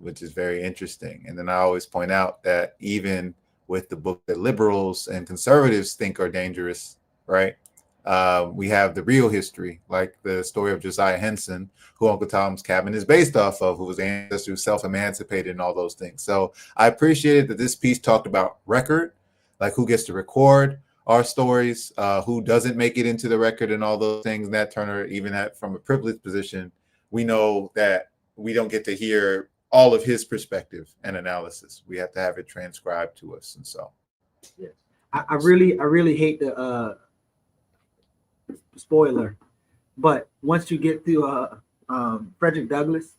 which is very interesting. And then I always point out that even with the book that liberals and conservatives think are dangerous, right? We have the real history, like the story of Josiah Henson, who Uncle Tom's Cabin is based off of, who was ancestor who self-emancipated and all those things. So I appreciated that this piece talked about record, like who gets to record our stories, who doesn't make it into the record and all those things. Nat Turner, even from a privileged position, we know that we don't get to hear all of his perspective and analysis. We have to have it transcribed to us. And so, yeah, I really hate the spoiler, but once you get through Frederick Douglass,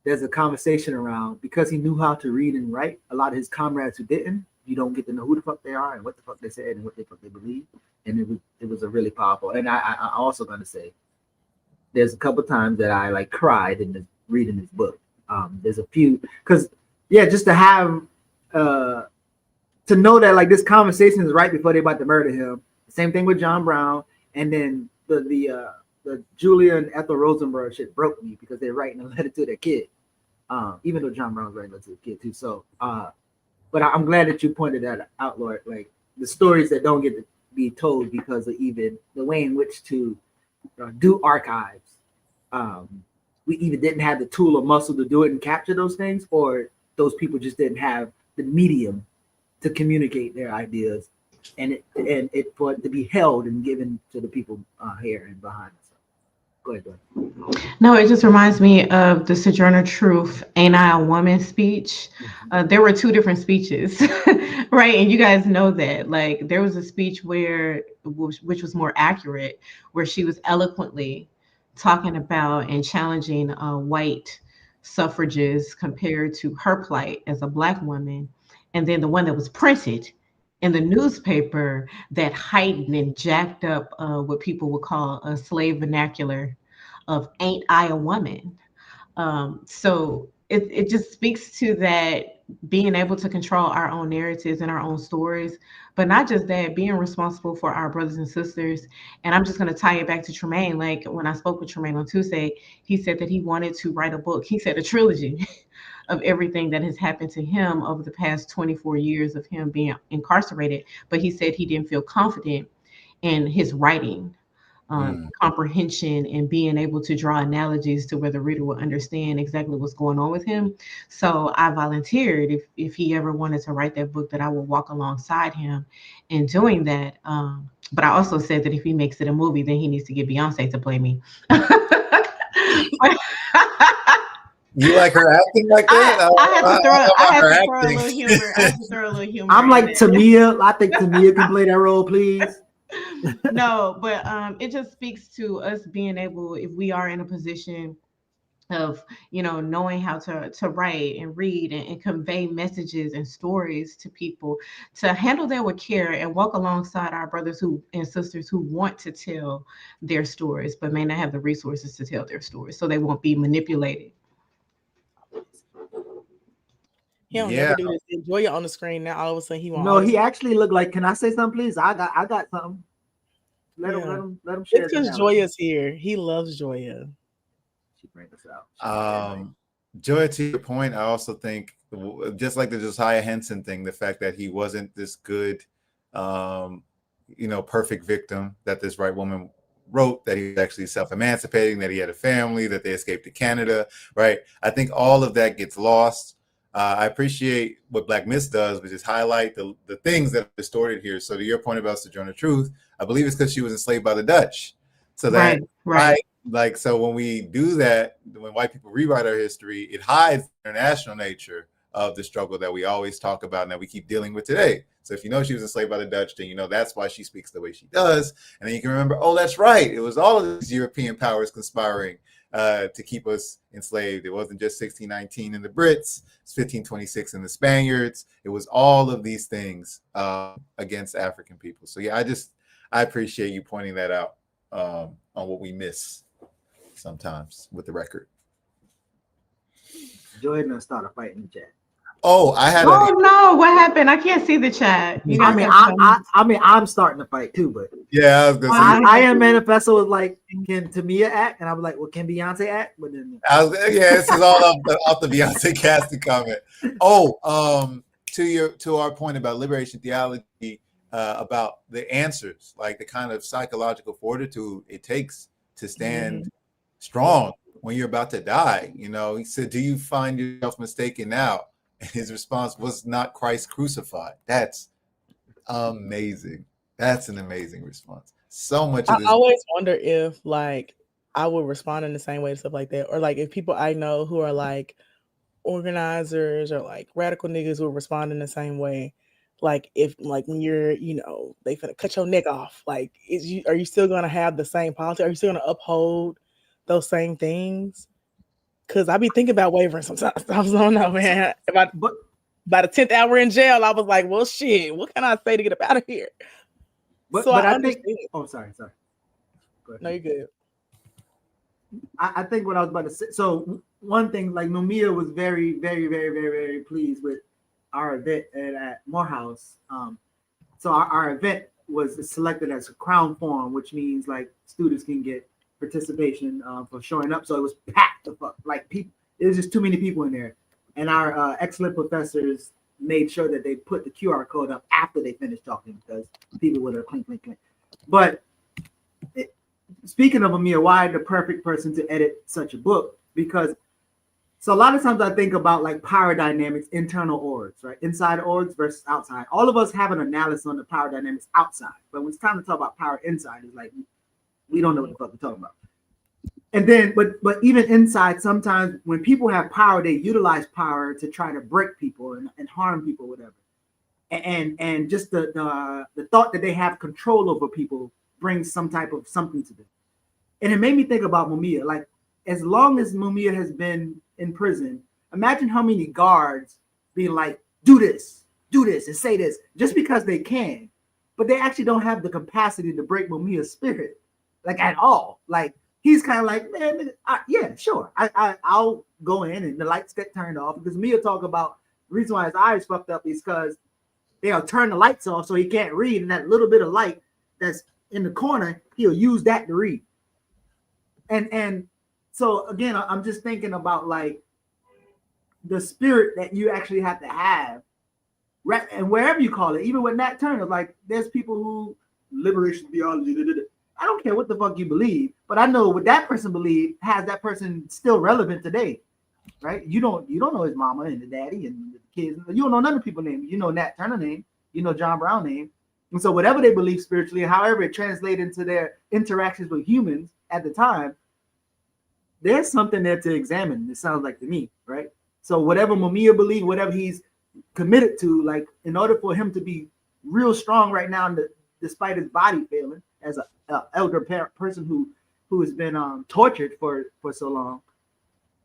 there's a conversation around, because he knew how to read and write. A lot of his comrades who didn't, you don't get to know who the fuck they are and what the fuck they said and what the fuck they believe. And it was a really powerful. And I also gonna say, there's a couple times that I like cried in reading this book. There's a few, because just to have to know that like this conversation is right before they're about to murder him. Same thing with John Brown, and then the Julia and Ethel Rosenberg shit broke me because they're writing a letter to their kid, even though John Brown was writing a letter to the kid too. So, but I'm glad that you pointed that out, Lord. Like the stories that don't get to be told because of even the way in which to do archives. We either didn't have the tool or muscle to do it and capture those things, or those people just didn't have the medium to communicate their ideas, and it for it to be held and given to the people here and behind us. Go ahead. No, it just reminds me of the Sojourner Truth "Ain't I a Woman" speech. There were two different speeches, right? And you guys know that. Like there was a speech which was more accurate, where she was eloquently talking about and challenging white suffrages compared to her plight as a Black woman. And then the one that was printed in the newspaper that heightened and jacked up what people would call a slave vernacular of "Ain't I a Woman?" So it just speaks to that being able to control our own narratives and our own stories, but not just that, being responsible for our brothers and sisters. And I'm just going to tie it back to Tremaine. Like when I spoke with Tremaine on Tuesday, he said that he wanted to write a book. He said a trilogy of everything that has happened to him over the past 24 years of him being incarcerated. But he said he didn't feel confident in his writing, comprehension, and being able to draw analogies to where the reader will understand exactly what's going on with him. So I volunteered if he ever wanted to write that book, that I would walk alongside him in doing that. But I also said that if he makes it a movie, then he needs to get Beyonce to play me. You like her acting like that? I had to throw. I had her to throw a acting. little humor. I had to throw a little humor. I'm in like it. Tamia. I think Tamia can play that role, please. No, but it just speaks to us being able, if we are in a position of, you know, knowing how to write and read and convey messages and stories to people, to handle that with care and walk alongside our brothers who and sisters who want to tell their stories but may not have the resources to tell their stories, so they won't be manipulated. He don't Yeah. never do this. Enjoy it on the screen. Now all of a sudden he want No, all he this. actually looked like. Can I say something, please? I got something. Let Yeah. him share. It's because Joya's here. He loves Joya. She bring us out. Joya, to your point, I also think, just like the Josiah Henson thing, the fact that he wasn't this good, perfect victim that this white woman wrote, that he was actually self-emancipating, that he had a family, that they escaped to Canada, right? I think all of that gets lost. I appreciate what Black Myth does, which is highlight the things that are distorted here. So to your point about Sojourner Truth, I believe it's because she was enslaved by the Dutch. So that, right. Like, so when we do that, when white people rewrite our history, it hides the international nature of the struggle that we always talk about and that we keep dealing with today. So if you know she was enslaved by the Dutch, then you know that's why she speaks the way she does. And then you can remember, oh, that's right. It was all of these European powers conspiring to keep us enslaved. It wasn't just 1619 in the Brits, it's 1526 in the Spaniards. It was all of these things against African people. So yeah, I appreciate you pointing that out on what we miss sometimes with the record. Joy done start a fight in the chat. Oh, I had. Oh no! What happened? I can't see the chat. I'm starting to fight too, but yeah, I was gonna say. I Am Manifesto was like, can Tamia act? And I was like, well, can Beyonce act? But then this is all off the Beyonce casting comment. Oh, to our point about liberation theology, about the answers, like the kind of psychological fortitude it takes to stand strong when you're about to die. You know, he said, "Do you find yourself mistaken now?" And his response was, "Not Christ crucified." That's amazing. That's an amazing response. So much of this. I always wonder if like I would respond in the same way to stuff like that, or like if people I know who are like organizers or like radical niggas will respond in the same way. Like if like when you're, they finna cut your neck off, like are you still gonna have the same politics? Are you still gonna uphold those same things? Because I be thinking about wavering sometimes. I don't know, man. But by the 10th hour in jail, I was like, well, shit, what can I say to get up out of here? But I think. Oh, sorry. Go ahead. No, you're good. I think what I was about to say. So one thing, like Nomia was very, very, very, very, very pleased with our event at Morehouse. So our event was selected as a crown forum, which means like students can get participation for showing up. So it was packed the fuck, like people. There was just too many people in there, and our excellent professors made sure that they put the QR code up after they finished talking because people would have clink. But speaking of Amir, why the perfect person to edit such a book? Because so a lot of times I think about like power dynamics, internal orgs, right? Inside orgs versus outside. All of us have an analysis on the power dynamics outside, but when it's time to talk about power inside, it's like we don't know what the fuck we're talking about. And then, but even inside, sometimes when people have power, they utilize power to try to break people and harm people, whatever. And just the thought that they have control over people brings some type of something to them. And it made me think about Mumia. Like, as long as Mumia has been in prison, imagine how many guards being like, do this, and say this, just because they can. But they actually don't have the capacity to break Mumia's spirit, like at all. Like, he's kind of like, man, yeah, sure. I'll go in and the lights get turned off because Mia talk about reason why his eyes fucked up is because they'll turn the lights off so he can't read, and that little bit of light that's in the corner, he'll use that to read. And so again, I'm just thinking about like the spirit that you actually have to have, right? And wherever you call it, even with Nat Turner, like there's people who liberation theology. I don't care what the fuck you believe, but I know what that person believed has that person still relevant today, right? You don't know his mama and the daddy and the kids. You don't know none of people's names. You know Nat Turner name. You know John Brown name. And so whatever they believe spiritually, however it translates into their interactions with humans at the time, there's something there to examine. It sounds like to me, right? So whatever Mamiya believes, whatever he's committed to, like in order for him to be real strong right now, despite his body failing, as an elder person who has been tortured for so long,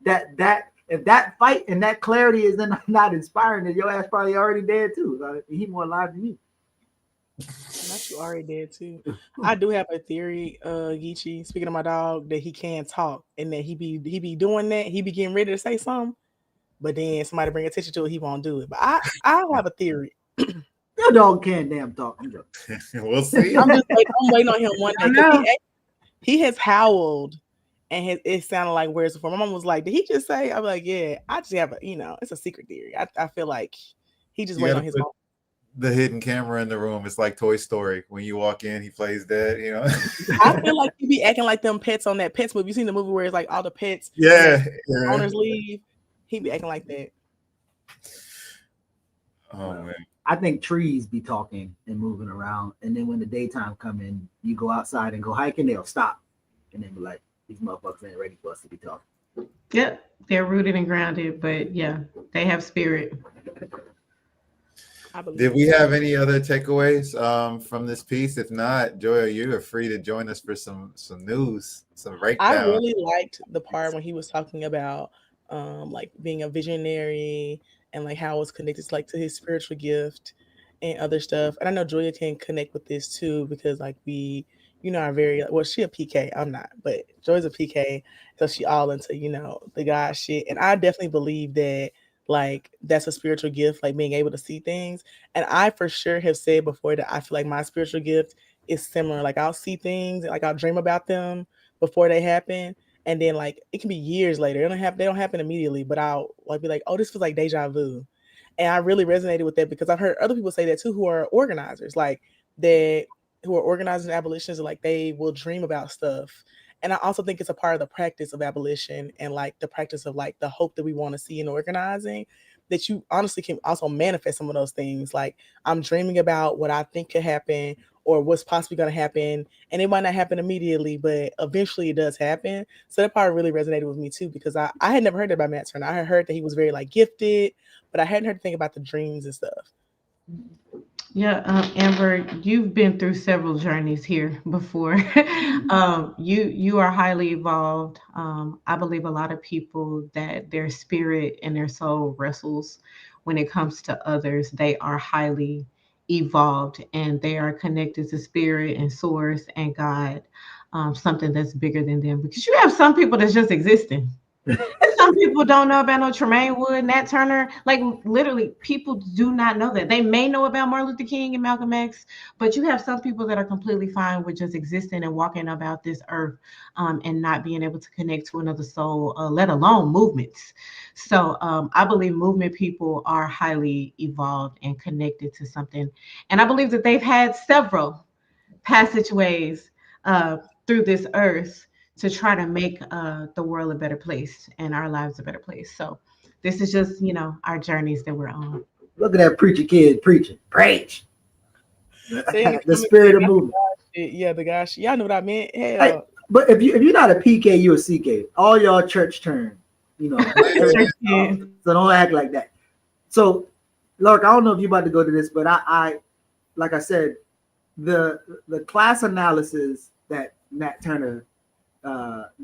that if that fight and that clarity is then not inspiring, then your ass probably already dead too. He more alive than you. Not you already dead too. I do have a theory, Geechee, speaking of my dog, that he can talk and that he be doing that. He be getting ready to say something, but then somebody bring attention to it, he won't do it. But I have a theory. Your dog can't damn talk. We'll see. I'm waiting on him one day. He has howled and it sounded like where's it from? My mom was like, did he just say? I'm like, yeah, I just have it's a secret theory. I feel like he just waiting on his mom. The hidden camera in the room. It's like Toy Story. When you walk in, he plays dead, you know. I feel like he be acting like them pets on that Pets movie. You seen the movie where it's like all the pets, owners leave. He be acting like that. Oh man. I think trees be talking and moving around, and then when the daytime come in, you go outside and go hiking, they'll stop, and then be like, these motherfuckers ain't ready for us to be talking. Yep, they're rooted and grounded, but yeah, they have spirit. Did we have any other takeaways from this piece? If not, Joy, you are free to join us for some news, some breakdown. I really liked the part when he was talking about like being a visionary and like how it's connected to his spiritual gift and other stuff. And I know Julia can connect with this too because like we, are very she a PK. I'm not, but Joy's a PK, so she all into the God shit. And I definitely believe that. Like that's a spiritual gift, like being able to see things. And I for sure have said before that I feel like my spiritual gift is similar. Like I'll see things, like I'll dream about them before they happen, and then like it can be years later. They don't happen immediately, but I'll like be like, oh, this feels like deja vu. And I really resonated with that because I've heard other people say that too, who are organizers, like who are organizing abolitionists, like they will dream about stuff. And I also think it's a part of the practice of abolition and like the practice of like the hope that we want to see in organizing, that you honestly can also manifest some of those things. Like I'm dreaming about what I think could happen or what's possibly going to happen. And it might not happen immediately, but eventually it does happen. So that part really resonated with me too, because I had never heard about Matt Turner. I had heard that he was very like gifted, but I hadn't heard to think about the dreams and stuff. Yeah, Amber, you've been through several journeys here before. You are highly evolved. I believe a lot of people that their spirit and their soul wrestles when it comes to others. They are highly evolved and they are connected to spirit and source and God, something that's bigger than them. Because you have some people that's just existing. Some people don't know about no Tremaine Wood, Nat Turner. Like literally, people do not know that. They may know about Martin Luther King and Malcolm X, but you have some people that are completely fine with just existing and walking about this earth, and not being able to connect to another soul, let alone movements. So I believe movement people are highly evolved and connected to something, and I believe that they've had several passageways through this earth to try to make the world a better place and our lives a better place. So this is just, our journeys that we're on. Look at that preacher kid preaching. Preach. The spirit of movement. Yeah, the gosh. Y'all know what I meant. Hell. Hey, but if you're not a PK, you're a CK. All y'all church turn, So don't act like that. So, Lark, I don't know if you're about to go to this, but I like I said, the class analysis that Nat Turner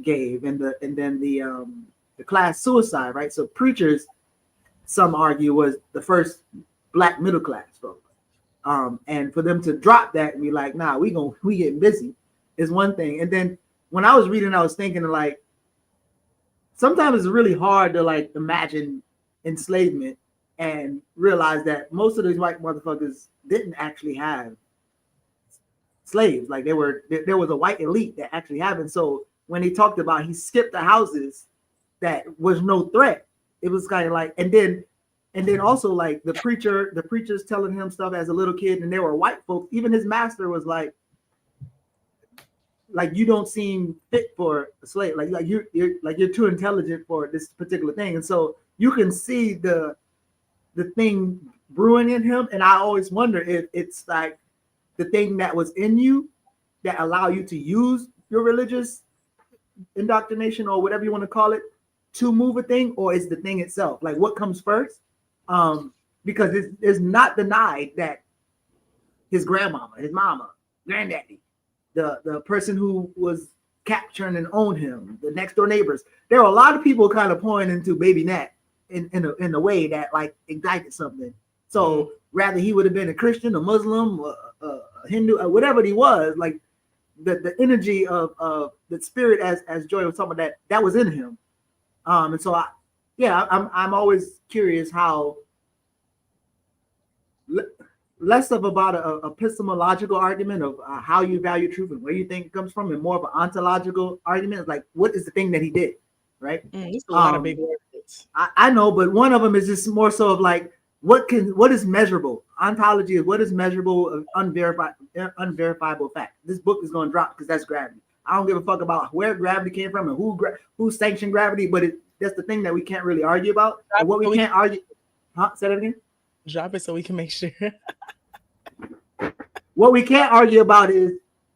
gave, and then the class suicide, right? So preachers, some argue, was the first black middle class folks, and for them to drop that and be like, nah, we getting busy is one thing. And then when I was reading, I was thinking like, sometimes it's really hard to like imagine enslavement and realized that most of these white motherfuckers didn't actually have slaves. Like there was a white elite that actually happened. So when he talked about he skipped the houses, that was no threat. It was kind of like, and then also like the preachers telling him stuff as a little kid, and there were white folks. Even his master was like you don't seem fit for a slave. Like you're too intelligent for this particular thing. And so you can see the thing brewing in him. And I always wonder if it's like the thing that was in you that allow you to use your religious indoctrination or whatever you want to call it to move a thing, or is the thing itself? Like what comes first? Because it's not denied that his grandmama, his mama, granddaddy, the person who was capturing and owned him, the next door neighbors. There are a lot of people kind of pointing into Baby Nat in a way that like ignited something. So rather he would have been a Christian, a Muslim, a Hindu, whatever he was, like the energy of the spirit, as Joy was talking about, that was in him. And so I'm always curious how less of about a epistemological argument of how you value truth and where you think it comes from, and more of an ontological argument, like what is the thing that he did, right? It's a lot of big words. I know, but one of them is just more so of like what is measurable. Ontology is what is measurable of unverifiable fact. This book is going to drop because that's gravity. I don't give a fuck about where gravity came from and who sanctioned gravity, but that's the thing that we can't really argue about. And what we can't argue. Say that again. Drop it so we can make sure. What we can't argue about is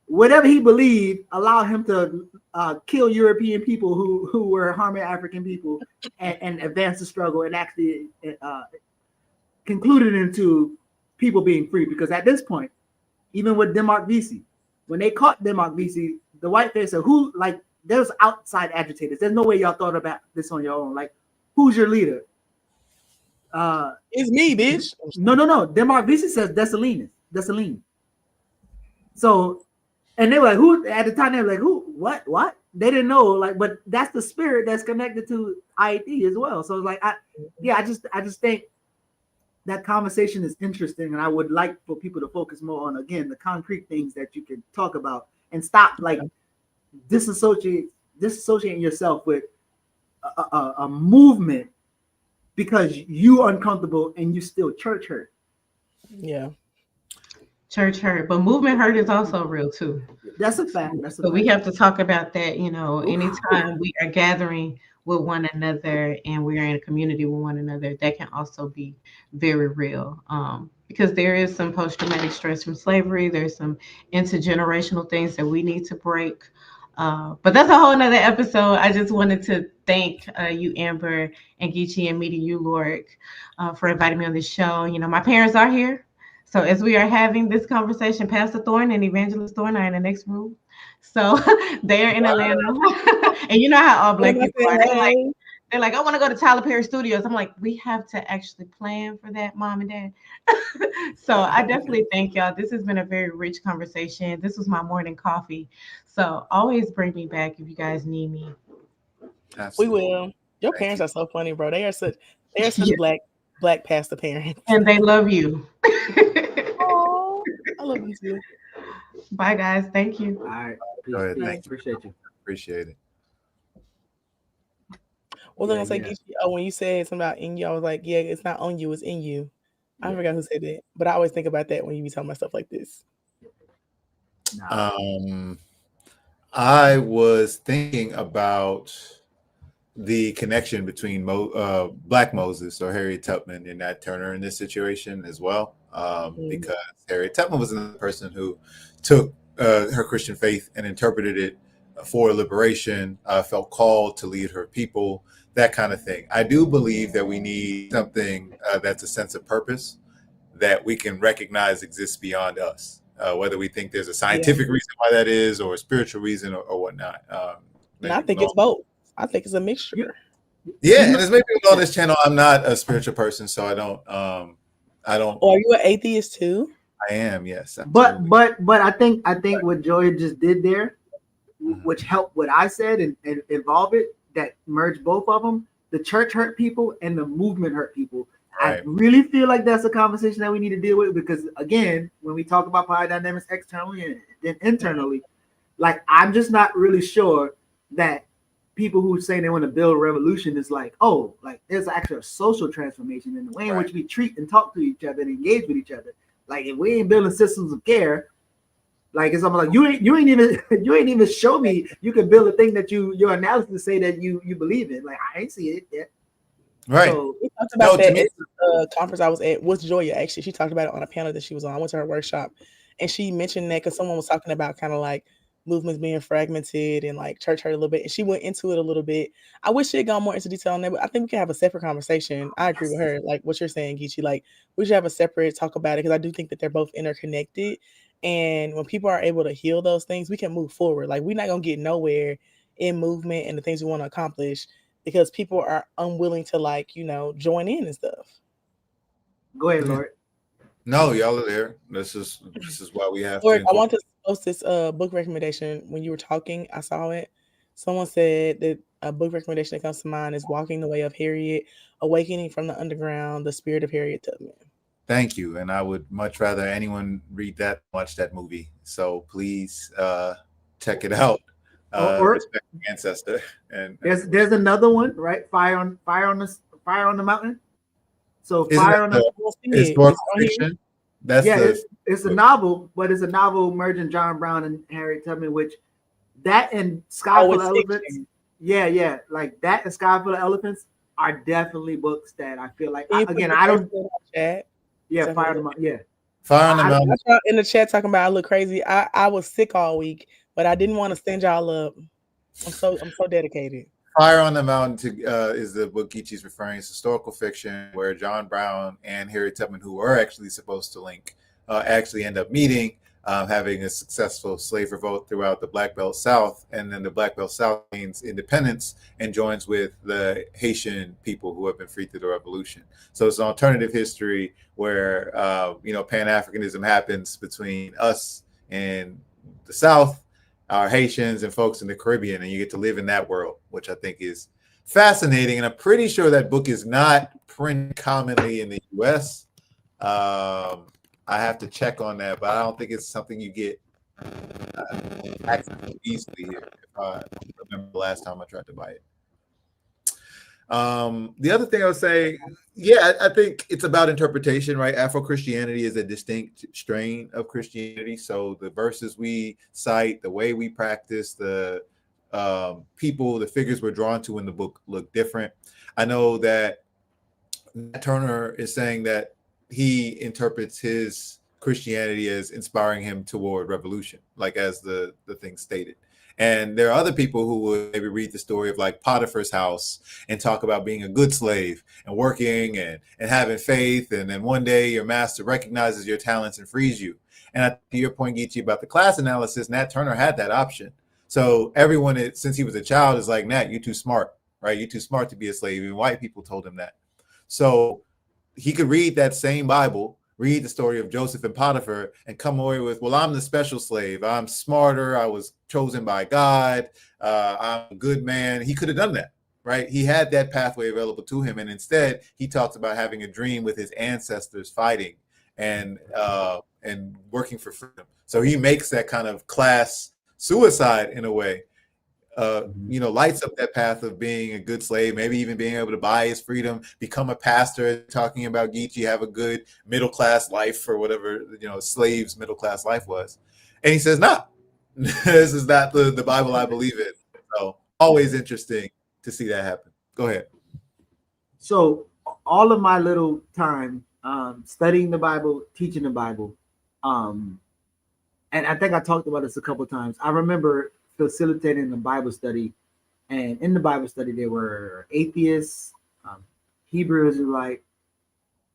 whatever he believed allowed him to kill European people who were harming African people and advance the struggle and actually concluded into people being free. Because at this point, even with Denmark Vesey, when they caught Denmark Vesey, the white face said, "Who like?" There's outside agitators. There's no way y'all thought about this on your own. Like, who's your leader? It's me, bitch. No. Denmark Vesey says Dessalines. So, and they were like, who? At the time, they were like, who? What? They didn't know. Like, but that's the spirit that's connected to IET as well. So it's like, I just think that conversation is interesting, and I would like for people to focus more on, again, the concrete things that you can talk about and stop like disassociating yourself with a movement because you uncomfortable and you still church hurt. Yeah. Church hurt, but movement hurt is also real too. That's a fact. So we have to talk about that. You know, anytime we are gathering with one another and we are in a community with one another, that can also be very real. Because there is some post-traumatic stress from slavery. There's some intergenerational things that we need to break. But that's a whole nother episode. I just wanted to thank you, Amber and Geechee, and meeting you, Lorik, for inviting me on this show. You know, my parents are here. So as we are having this conversation, Pastor Thorne and Evangelist Thorne are in the next room. So they're in Atlanta. And you know how all Black people are. They're like, I want to go to Tyler Perry Studios. I'm like, we have to actually plan for that, Mom and Dad. So I definitely thank y'all. This has been a very rich conversation. This was my morning coffee. So always bring me back if you guys need me. Absolutely. We will. Your parents are so funny, bro. They are such black pastor parents. And they love you. Oh, I love you too. Bye, guys. Thank you. All right. Go ahead. Thank you. Appreciate you. Appreciate it. What was I gonna say? Geechee? Oh, when you said something about in you, I was like, yeah, it's not on you, it's in you. I forgot who said that, but I always think about that when you be talking about stuff like this. I was thinking about the connection between Black Moses or Harriet Tubman and Nat Turner in this situation as well, because Harriet Tubman was another person who took her Christian faith and interpreted it for liberation, felt called to lead her people, that kind of thing. I do believe that we need something that's a sense of purpose that we can recognize exists beyond us, whether we think there's a scientific reason why that is or a spiritual reason or whatnot. And I think it's both. I think it's a mixture. Yeah, and as maybe on this channel, I'm not a spiritual person, so I don't. Oh, are you an atheist too? I am, yes. Absolutely. But I think what Joy just did there, which helped what I said and involve it, that merged both of them. The church hurt people and the movement hurt people. I really feel like that's a conversation that we need to deal with, because again, when we talk about power dynamics externally and then internally, like I'm just not really sure that people who say they want to build a revolution is like, oh, like there's actually a social transformation in the way in which we treat and talk to each other and engage with each other. Like if we ain't building systems of care, like it's almost like you ain't even show me you can build a thing that your analysis say that you believe in. Like I ain't see it yet. Right. So we talked about that at the conference I was at. What's Joya actually? She talked about it on a panel that she was on. I went to her workshop, and she mentioned that because someone was talking about kind of like movements being fragmented and like church hurt a little bit, and she went into it a little bit. I wish she had gone more into detail on that, but I think we can have a separate conversation. I agree with her, like what you're saying, Geechee. Like we should have a separate talk about it, because I do think that they're both interconnected. And when people are able to heal those things, we can move forward. Like we're not gonna get nowhere in movement and the things we want to accomplish because people are unwilling to, like, join in and stuff. Go ahead, Lord. No, y'all are there. This is why we have Lord, I want to post this book recommendation. When you were talking, I saw it. Someone said that a book recommendation that comes to mind is Walking the Way of Harriet, Awakening from the Underground, The Spirit of Harriet Tubman. Thank you. And I would much rather anyone read that, watch that movie. So please check it out. Respect the ancestor. And there's another one, right? Fire on the Mountain. So Fire on the historical fiction. It's a novel, but it's a novel merging John Brown and Harriet Tubman, which that and Sky Full of Elephants. Yeah, like that and Sky Full of Elephants are definitely books that I feel like I don't. Yeah, Fire on the Mountain. Yeah, Fire on the Mountain. I in the chat talking about I look crazy. I was sick all week, but I didn't want to stand y'all up. I'm so dedicated. Fire on the Mountain is the book Geechee's referring. It's historical fiction where John Brown and Harriet Tubman, who were actually supposed to link, actually end up meeting, having a successful slave revolt throughout the Black Belt South. And then the Black Belt South gains independence and joins with the Haitian people who have been freed through the revolution. So it's an alternative history where, Pan-Africanism happens between us and the South, our Haitians and folks in the Caribbean, and you get to live in that world, which I think is fascinating. And I'm pretty sure that book is not printed commonly in the US. I have to check on that, but I don't think it's something you get access to easily here. If I remember the last time I tried to buy it. The other thing I would say, I think it's about interpretation, right? Afro-Christianity is a distinct strain of Christianity. So the verses we cite, the way we practice, the people, the figures we're drawn to in the book look different. I know that Matt Turner is saying that he interprets his Christianity as inspiring him toward revolution, like as the thing stated. And there are other people who would maybe read the story of like Potiphar's house and talk about being a good slave and working and having faith. And then one day your master recognizes your talents and frees you. And to your point, Geechee, about the class analysis, Nat Turner had that option. So everyone, since he was a child, is like, Nat, you're too smart, right? You're too smart to be a slave. Even white people told him that. So he could read that same Bible, read the story of Joseph and Potiphar, and come away with, well, I'm the special slave. I'm smarter. I was chosen by God. I'm a good man. He could have done that, right? He had that pathway available to him. And instead, he talks about having a dream with his ancestors fighting and working for freedom. So he makes that kind of class suicide in a way. Lights up that path of being a good slave, maybe even being able to buy his freedom, become a pastor, talking about Geechee, have a good middle-class life or whatever, slaves' middle-class life was. And he says, no, this is not the Bible I believe in. So always interesting to see that happen. Go ahead. So all of my little time studying the Bible, teaching the Bible, and I think I talked about this a couple of times. I remember facilitating the Bible study, and in the Bible study there were atheists, Hebrew Israelite,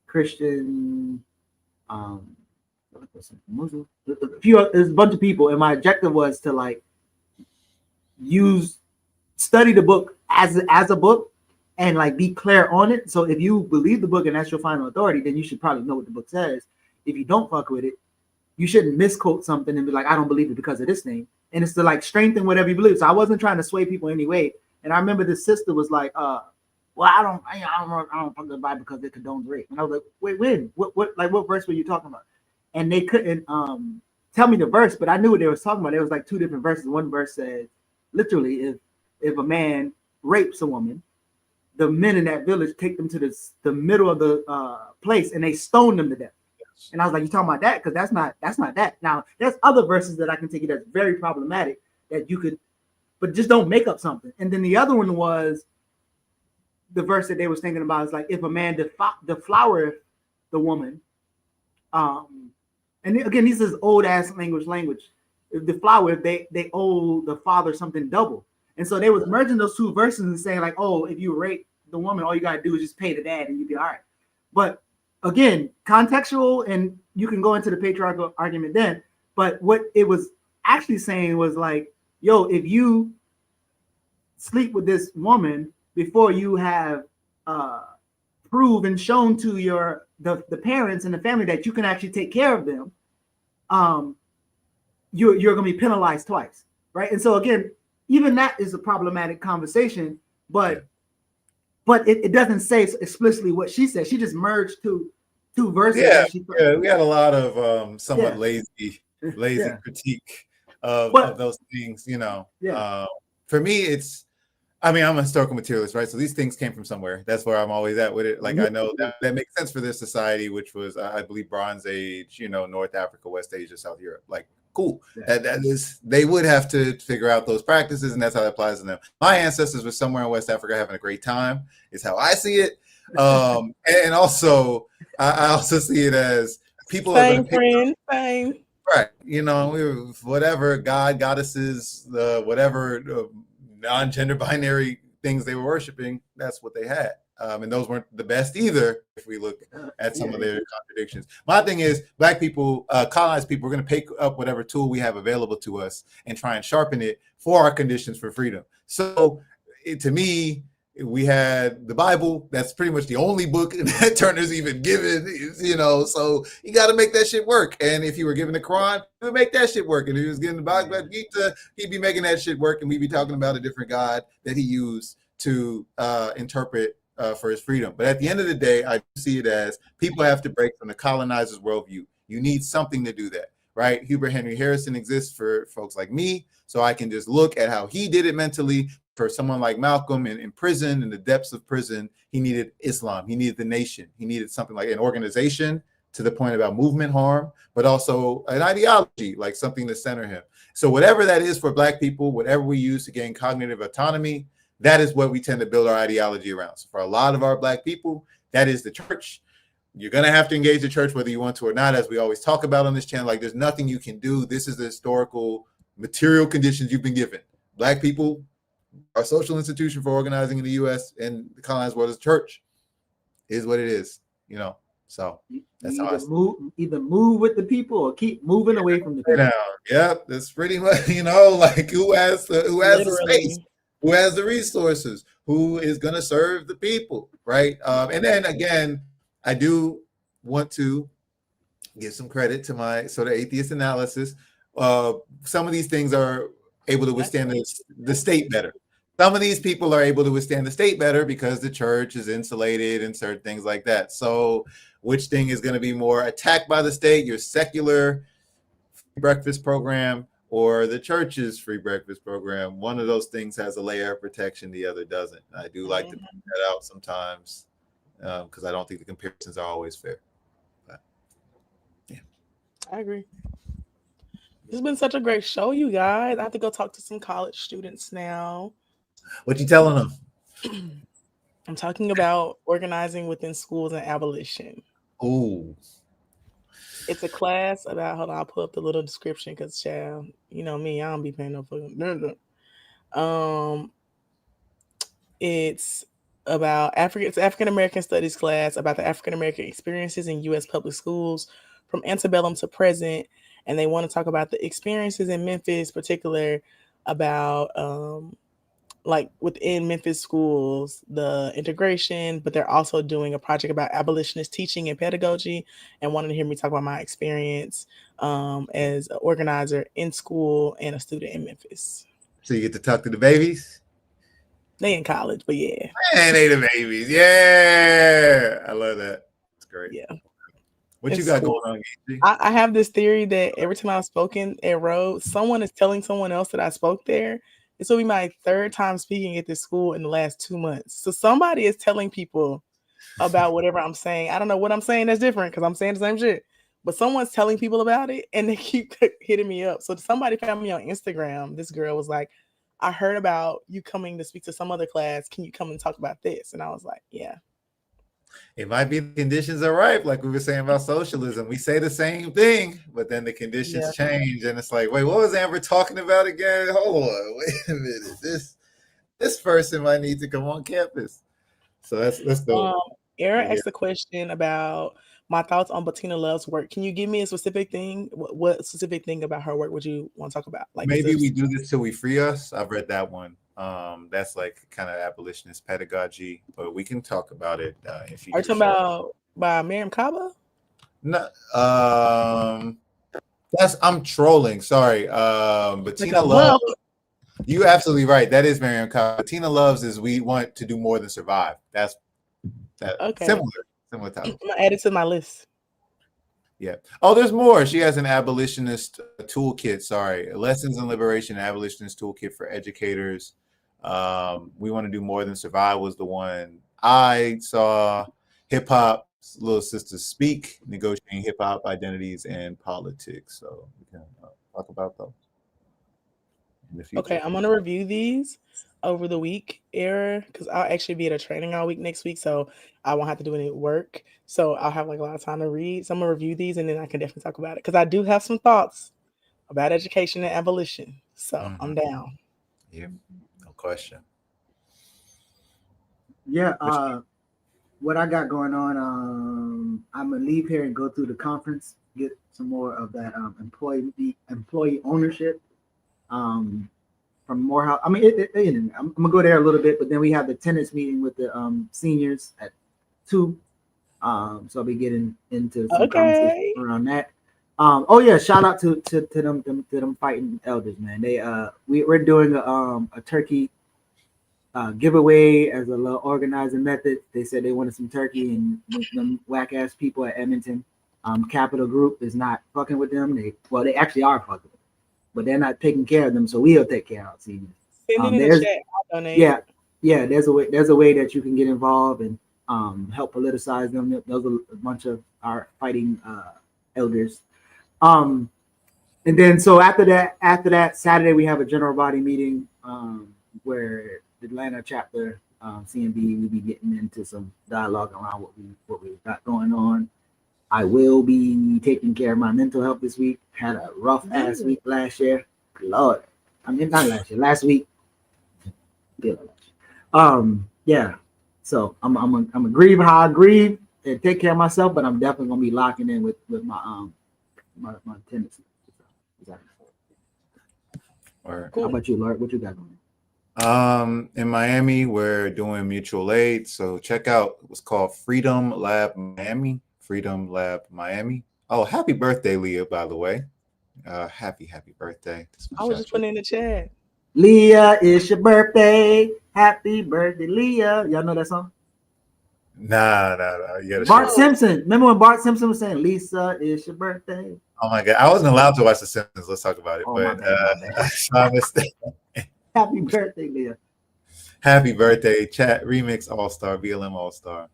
Christian, Muslim, there's a bunch of people, and my objective was to like study the book as a book and like be clear on it. So if you believe the book and that's your final authority, then you should probably know what the book says. If you don't fuck with it, you shouldn't misquote something and be like, I don't believe it because of this name. And it's to like strengthen whatever you believe. So I wasn't trying to sway people anyway. And I remember this sister was like, well, I don't fuck the Bible because it condones rape. And I was like, wait, when? What verse were you talking about? And they couldn't tell me the verse, but I knew what they was talking about. There was like two different verses. One verse said, literally, if a man rapes a woman, the men in that village take them to the middle of the place and they stone them to death. And I was like, you talking about that? Because that's not that. Now, there's other verses that I can take you that's very problematic that you could, but just don't make up something. And then the other one was the verse that they was thinking about is like, if a man deflowereth the woman, and again, this is old ass language. If deflower, they owe the father something double. And so they was merging those two verses and saying like, oh, if you rape the woman, all you gotta do is just pay the dad and you'd be all right. But again, contextual, and you can go into the patriarchal argument then. But what it was actually saying was like, yo, if you sleep with this woman before you have proved and shown to the parents and the family that you can actually take care of them, you're gonna be penalized twice, right? And so again, even that is a problematic conversation, but it doesn't say explicitly what she said. She just merged two verses. Yeah, we had a lot of somewhat lazy critique of those things, you know. For me, I'm a historical materialist, right? So these things came from somewhere. That's where I'm always at with it. Like, I know that makes sense for this society, which was, I believe, Bronze Age, you know, North Africa, West Asia, South Europe. Like, cool. That is, they would have to figure out those practices, and that's how that applies to them. My ancestors were somewhere in West Africa having a great time, is how I see it. And also, I also see it as people are going to same. Right. You know, whatever God, goddesses, whatever non-gender binary things they were worshiping, that's what they had. And those weren't the best either, if we look at some of their contradictions. My thing is, Black people, colonized people, we're going to pick up whatever tool we have available to us and try and sharpen it for our conditions for freedom. So to me, we had the Bible. That's pretty much the only book that Turner's even given, you know, so you got to make that shit work. And if you were given the Quran, he would make that shit work. And if he was given the Bhagavad Gita, he'd be making that shit work. And we'd be talking about a different God that he used to interpret for his freedom. But at the end of the day, I see it as people have to break from the colonizer's worldview. You need something to do that, right? Hubert Henry Harrison exists for folks like me, so I can just look at how he did it mentally. For someone like Malcolm in prison, in the depths of prison, he needed Islam. He needed the nation. He needed something like an organization, to the point about movement harm, but also an ideology, like something to center him. So whatever that is for Black people, whatever we use to gain cognitive autonomy, that is what we tend to build our ideology around. So for a lot of our Black people, that is the church. You're going to have to engage the church whether you want to or not, as we always talk about on this channel. Like, there's nothing you can do. This is the historical material conditions you've been given. Black people, our social institution for organizing in the U.S. and the colonized world is church. Is what it is, you know. So that's how either move with the people or keep moving away from the people. Yeah, that's pretty much, you know, like who has the space, who has the resources, who is going to serve the people, right? And then again, I do want to give some credit to my sort of atheist analysis. Some of these things are able to withstand the state better. Some of these people are able to withstand the state better because the church is insulated and certain things like that. So which thing is going to be more attacked by the state, your secular free breakfast program or the church's free breakfast program? One of those things has a layer of protection, the other doesn't. I do like to point that out sometimes because I don't think the comparisons are always fair. But, yeah. I agree. This has been such a great show, you guys. I have to go talk to some college students now. What you telling them? I'm talking about organizing within schools and abolition. Oh, it's a class about. Hold on, I'll pull up the little description because, child, you know me, I don't be paying no fucking. It's about It's African American Studies class about the African American experiences in U.S. public schools from antebellum to present, and they want to talk about the experiences in Memphis, particular about like within Memphis schools, the integration, but they're also doing a project about abolitionist teaching and pedagogy, and wanted to hear me talk about my experience as an organizer in school and a student in Memphis. So you get to talk to the babies? They in college, but yeah. Man, they the babies. Yeah. I love that. It's great. Yeah. What It's you got cool. going on, Gacy? I have this theory that every time I've spoken at Rhodes, someone is telling someone else that I spoke there. This will be my third time speaking at this school in the last 2 months. So somebody is telling people about whatever I'm saying. I don't know what I'm saying that's different because I'm saying the same shit. But someone's telling people about it and they keep hitting me up. So somebody found me on Instagram. This girl was like, I heard about you coming to speak to some other class. Can you come and talk about this? And I was like, yeah. It might be the conditions are ripe, like we were saying about socialism. We say the same thing, but then the conditions change, and it's like, wait, what was Amber talking about again? Hold on, wait a minute. This person might need to come on campus. So let's go. Era asked a question about my thoughts on Bettina Love's work. Can you give me a specific thing? What specific thing about her work would you want to talk about? Like maybe we do this till we free us. I've read that one. That's like kind of abolitionist pedagogy, but we can talk about it if you. Are you talking about by Miriam Kaba? No, I'm trolling. Sorry, Bettina Love. You absolutely right. That is Miriam Kaba. Bettina Love's is we want to do more than survive. That's that. Okay. Similar topic. I'm gonna add it to my list. Yeah. Oh, there's more. She has an abolitionist toolkit. Sorry, lessons in liberation, abolitionist toolkit for educators. We want to do more than survive was the one I saw. Hip hop, Little Sisters Speak, negotiating hip hop identities and politics. So we can talk about those. Okay, I'm gonna review these over the week, Era, because I'll actually be at a training all week next week, so I won't have to do any work. So I'll have like a lot of time to read. So I'm gonna review these, and then I can definitely talk about it because I do have some thoughts about education and abolition. So I'm down. Yeah, no question. Yeah, what I got going on, I'm gonna leave here and go through the conference, get some more of that employee ownership. From Morehouse. I mean, I'm gonna go there a little bit, but then we have the tenants meeting with the seniors at 2. So I'll be getting into some conversation around that. Shout out to them fighting elders, man. We're doing a turkey giveaway as a little organizing method. They said they wanted some turkey, and them whack ass people at Edmonton Capital Group is not fucking with them. They actually are fucking with them, but they're not taking care of them, so we'll take care of seniors. Send it in the chat. I'll donate. Yeah. There's a way that you can get involved and help politicize them. Those are a bunch of our fighting elders. And then so after that Saturday we have a general body meeting where the Atlanta chapter CMB will be getting into some dialogue around what we got going on. I will be taking care of my mental health this week. Had a rough ass week last year. Lord, I mean not last year. Last week. Yeah. So I'm gonna grieve how I grieve and take care of myself, but I'm definitely gonna be locking in with my my tendencies. Cool. How about you, Lord? What you got going on? In Miami, we're doing mutual aid. So check out what's called Freedom Lab Miami. Freedom Lab Miami. Oh, happy birthday, Leah, by the way. Happy birthday. I was just putting in the chat. Leah, it's your birthday. Happy birthday, Leah. Y'all know that song? Nah. Bart Simpson. Remember when Bart Simpson was saying, Lisa, it's your birthday? Oh my God. I wasn't allowed to watch The Simpsons. Let's talk about it. My bad. Happy birthday, Leah. Happy birthday. Chat Remix All-Star, BLM All-Star.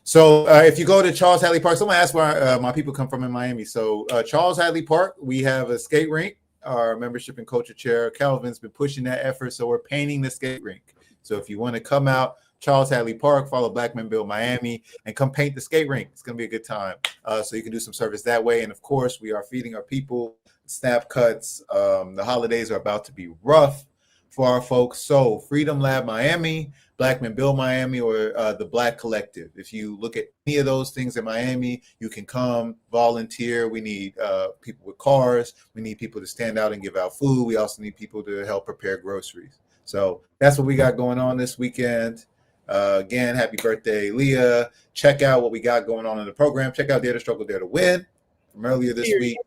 So if you go to Charles Hadley Park, someone asked where my people come from in Miami. So Charles Hadley Park, we have a skate rink. Our membership and culture chair, Calvin's been pushing that effort. So we're painting the skate rink. So if you want to come out, Charles Hadley Park, follow Black Men Build Miami, and come paint the skate rink. It's going to be a good time. So you can do some service that way. And of course, we are feeding our people snap cuts. The holidays are about to be rough for our folks. So Freedom Lab Miami, Black Men Build Miami, or the Black Collective. If you look at any of those things in Miami, you can come volunteer. We need people with cars. We need people to stand out and give out food. We also need people to help prepare groceries. So that's what we got going on this weekend. Again, happy birthday, Leah. Check out what we got going on in the program. Check out Dare to Struggle, Dare to Win from earlier this week.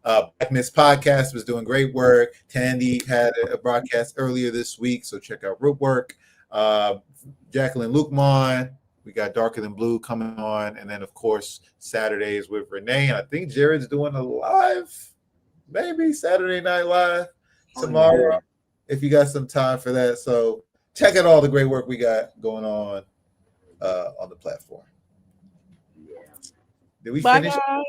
Black Miss Podcast was doing great work. Tandy had a broadcast earlier this week, so check out Rootwork. Jacqueline Lukemon, we got Darker Than Blue coming on, and then of course Saturdays with Renee. And I think Jared's doing a live, maybe Saturday Night Live tomorrow, if you got some time for that. So check out all the great work we got going on the platform. Did we finish? Guys.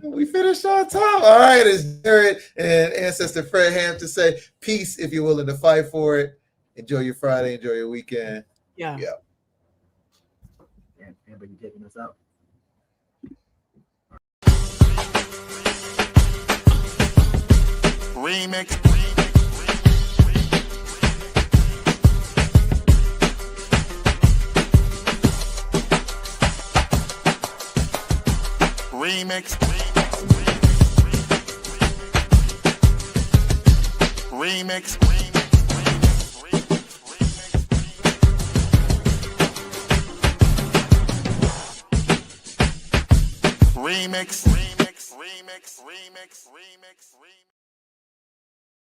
We finished on time. All right, it's Jared and Ancestor Fred Hampton say peace if you're willing to fight for it. Enjoy your Friday. Enjoy your weekend. Yeah. Amber, you taking us out? Remix. Remix. Remix. Remix.